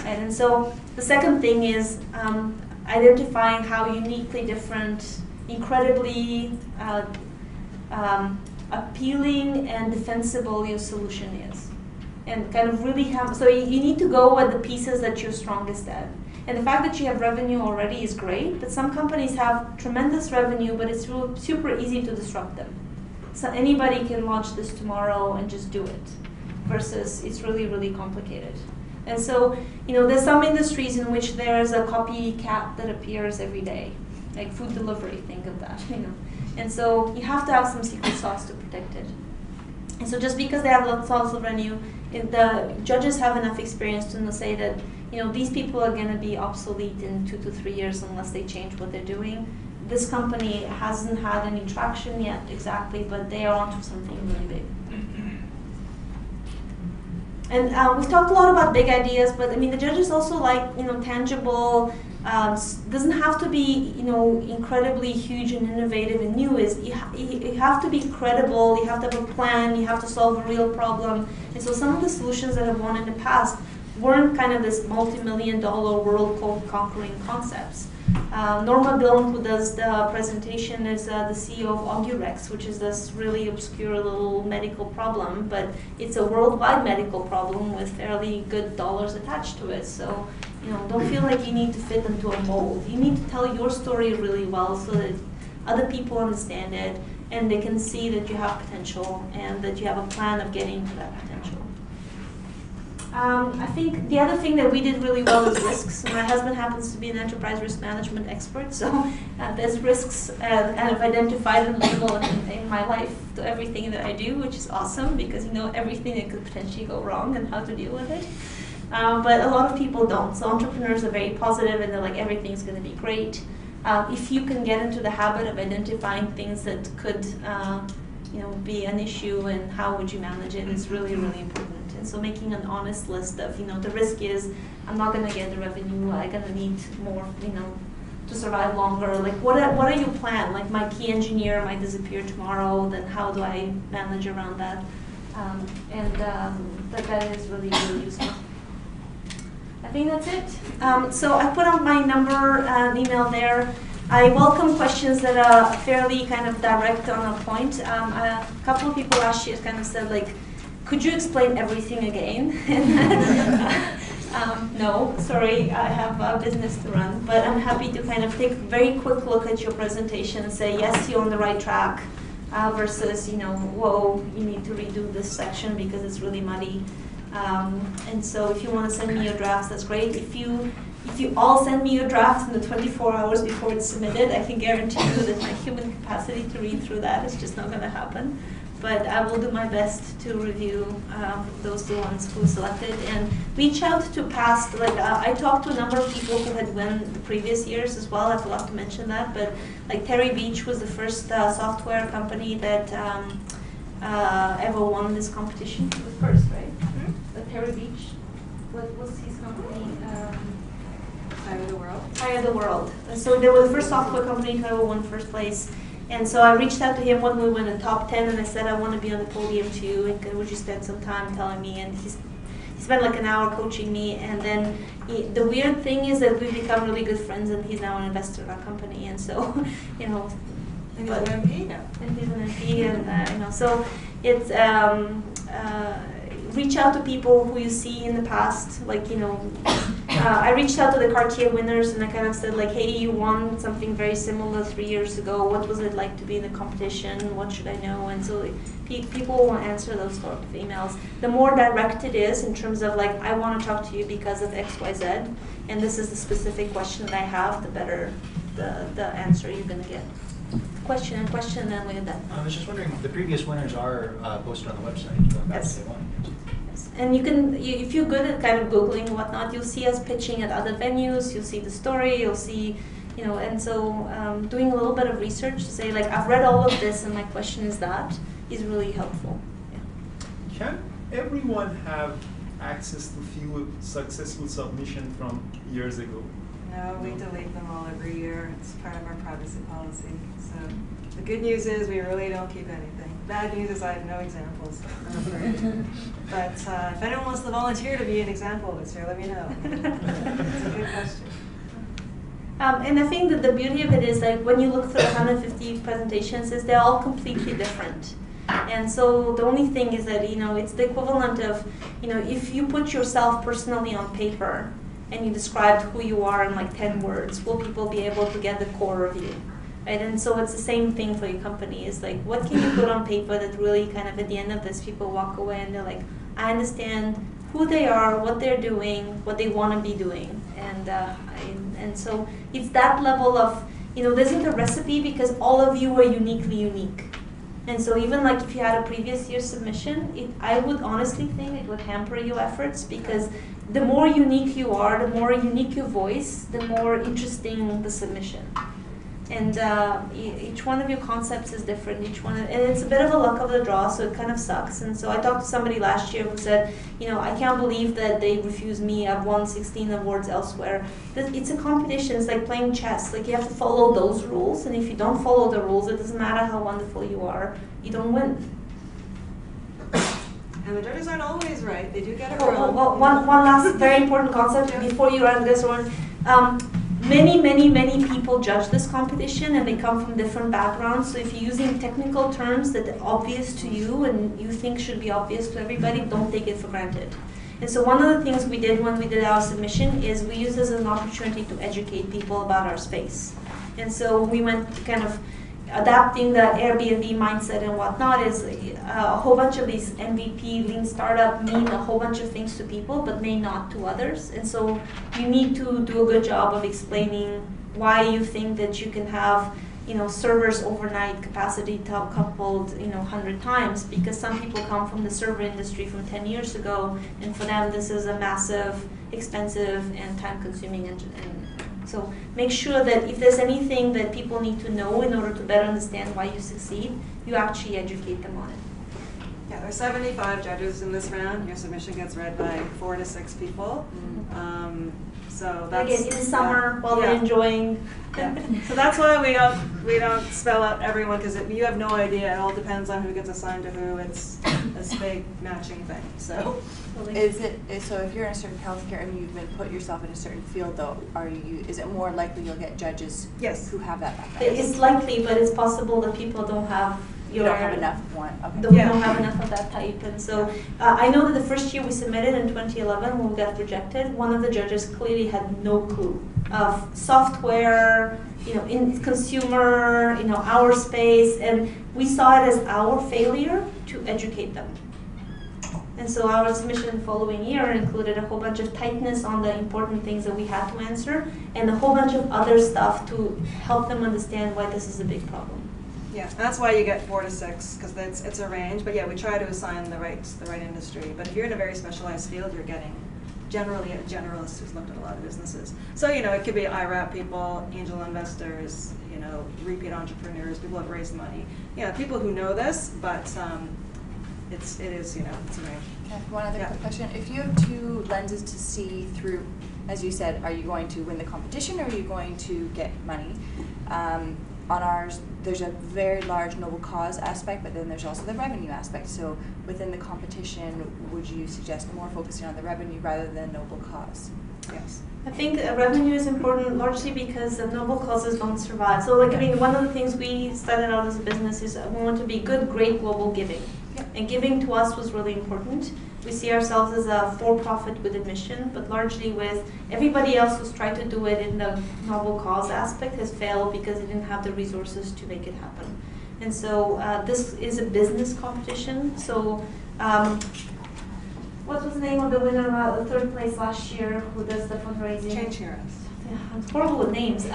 And so the second thing is identifying how uniquely different, incredibly appealing and defensible your solution is. And kind of really have, so you need to go with the pieces that you're strongest at. And the fact that you have revenue already is great, but some companies have tremendous revenue, but it's super easy to disrupt them. So anybody can launch this tomorrow and just do it, versus it's really, really complicated. And so, there's some industries in which there's a copycat that appears every day, like food delivery, think of that, And so you have to have some secret sauce to protect it. And so just because they have lots of revenue, the judges have enough experience to say that these people are going to be obsolete in 2 to 3 years unless they change what they're doing. This company hasn't had any traction yet exactly, but they are onto something really big. And we've talked a lot about big ideas, but I mean the judges also like tangible. Doesn't have to be incredibly huge and innovative and new. You have to be credible. You have to have a plan. You have to solve a real problem. And so some of the solutions that have won in the past weren't kind of this multi-million-dollar world-conquering concepts. Norma Bilm, who does the presentation, is the CEO of Augurex, which is this really obscure little medical problem, but it's a worldwide medical problem with fairly good dollars attached to it. So, don't feel like you need to fit into a mold. You need to tell your story really well so that other people understand it and they can see that you have potential and that you have a plan of getting to that potential. I think the other thing that we did really well is risks. My husband happens to be an enterprise risk management expert, so there's risks kind of identified and labeled in my life to everything that I do, which is awesome because you know everything that could potentially go wrong and how to deal with it. But a lot of people don't. So entrepreneurs are very positive and they're like, everything's going to be great. If you can get into the habit of identifying things that could be an issue and how would you manage it is really, really important. And so making an honest list of, the risk is I'm not going to get the revenue, I'm going to need more, to survive longer. Like what are your plans? Like my key engineer might disappear tomorrow, then how do I manage around that? That is really, really useful. I think that's it. So I put on my number and email there. I welcome questions that are fairly kind of direct on a point. A couple of people last year kind of said, like, could you explain everything again? No, sorry, I have a business to run, but I'm happy to kind of take a very quick look at your presentation and say, yes, you're on the right track, versus, whoa, you need to redo this section because it's really muddy. And so if you want to send me your drafts, that's great. If you all send me your drafts in the 24 hours before it's submitted, I can guarantee you that my human capacity to read through that is just not going to happen. But I will do my best to review those the ones who selected and reach out to past. Like I talked to a number of people who had won the previous years as well. I forgot to mention that, but like Terry Beach was the first software company that ever won this competition. The first, right? Terry Beach. What was his company? Hire the World. Hire the World. And so they were the first software company to ever won first place. And so I reached out to him when we were in the top 10, and I said, I want to be on the podium too, and would you spend some time telling me? And he spent like an hour coaching me, and then the weird thing is that we've become really good friends, and he's now an investor in our company, and so, And he's an MP now. And he's an MP, and so it's, reach out to people who you see in the past, like, I reached out to the Cartier winners and I kind of said like, hey, you won something very similar 3 years ago. What was it like to be in the competition? What should I know? And so people will answer those sort of emails. The more direct it is in terms of like, I want to talk to you because of X, Y, Z, and this is the specific question that I have, the better the answer you're going to get. Question, and then we're done. I was just wondering, the previous winners are posted on the website. Yes. They won. And if you're good at kind of Googling and whatnot, you'll see us pitching at other venues, you'll see the story, you'll see, and so doing a little bit of research to say, like, I've read all of this and my question is that, is really helpful. Yeah. Can everyone have access to few successful submissions from years ago? No, we delete them all every year. It's part of our privacy policy. So the good news is we really don't keep anything. Bad news is I have no examples, I'm afraid. But if anyone wants to volunteer to be an example of this here, let me know. It's a good question. And I think that the beauty of it is like when you look through 150 presentations, is they're all completely different. And so the only thing is that, it's the equivalent of, if you put yourself personally on paper and you described who you are in like 10 words, will people be able to get the core of you? Right? And so it's the same thing for your company. It's like, what can you put on paper that really kind of at the end of this, people walk away and they're like, I understand who they are, what they're doing, what they want to be doing. And so it's that level of, there isn't a recipe because all of you are uniquely unique. And so even like if you had a previous year's submission, I would honestly think it would hamper your efforts because the more unique you are, the more unique your voice, the more interesting the submission. And each one of your concepts is different. And it's a bit of a luck of the draw, so it kind of sucks. And so I talked to somebody last year who said, you know, I can't believe that they refused me. I've won 16 awards elsewhere. It's a competition. It's like playing chess. Like, you have to follow those rules, and if you don't follow the rules, it doesn't matter how wonderful you are, you don't win. And the judges aren't always right. They do get it Oh, wrong. well, one last very important concept before you run this one. Many people judge this competition, and they come from different backgrounds. So if you're using technical terms that are obvious to you and you think should be obvious to everybody, don't take it for granted. And so one of the things we did when we did our submission is we used this as an opportunity to educate people about our space. And so we went kind of adapting the Airbnb mindset and whatnot. Is a whole bunch of these MVP, lean startup mean a whole bunch of things to people, but may not to others. And so you need to do a good job of explaining why you think that you can have, you know, servers overnight capacity coupled, you know, 100 times, because some people come from the server industry from 10 years ago, and for them this is a massive, expensive, and time-consuming and so make sure that if there's anything that people need to know in order to better understand why you succeed, you actually educate them on it. Yeah, there's 75 judges in this round. Your submission gets read by 4 to 6 people. So that's again, in the summer while they're enjoying. Yeah. So that's why we don't spell out everyone, because you have no idea. It all depends on who gets assigned to who. It's a big matching thing. So. So if you're in a certain healthcare and you've been put yourself in a certain field, though, is it more likely you'll get judges who have that background? It's likely, but it's possible that people don't have don't have enough one. Okay. Don't have enough of that type. And so I know that the first year we submitted in 2011 when we got rejected, one of the judges clearly had no clue of software, you know, in consumer, you know, our space, and we saw it as our failure to educate them. And so our submission the following year included a whole bunch of tightness on the important things that we had to answer, and a whole bunch of other stuff to help them understand why this is a big problem. Yeah, that's why you get 4 to 6, because it's a range. But yeah, we try to assign the right industry. But if you're in a very specialized field, you're getting generally a generalist who's looked at a lot of businesses. So, you know, it could be IRAP people, angel investors, you know, repeat entrepreneurs, people who have raised money. Yeah, people who know this, but it is, you know, it's a range. Okay, one other quick question. If you have 2 lenses to see through, as you said, are you going to win the competition or are you going to get money? On ours, there's a very large noble cause aspect, but then there's also the revenue aspect. So within the competition, would you suggest more focusing on the revenue rather than noble cause? Yes. I think revenue is important largely because the noble causes don't survive. So, like, I mean, one of the things we started out as a business is we want to be good, great global giving. Yep. And giving to us was really important. We see ourselves as a for-profit with a mission, but largely with everybody else who's tried to do it in the noble cause aspect has failed because they didn't have the resources to make it happen. And so this is a business competition. So what was the name of the winner of the 3rd place last year who does the fundraising? Change Heroes. Yeah, I'm horrible with names.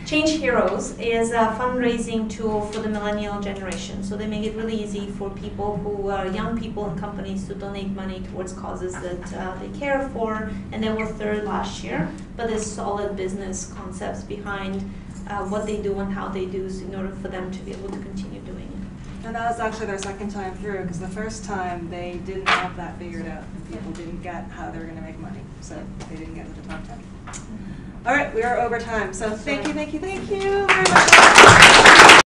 Change Heroes is a fundraising tool for the millennial generation. So they make it really easy for people who are young people and companies to donate money towards causes that they care for. And they were 3rd last year. But there's solid business concepts behind what they do and how they do in order for them to be able to continue doing it. And that was actually their 2nd time through, because the first time they didn't have that figured out. And people didn't get how they were going to make money. So they didn't get to the top 10. All right, we are over time. So thank you very much.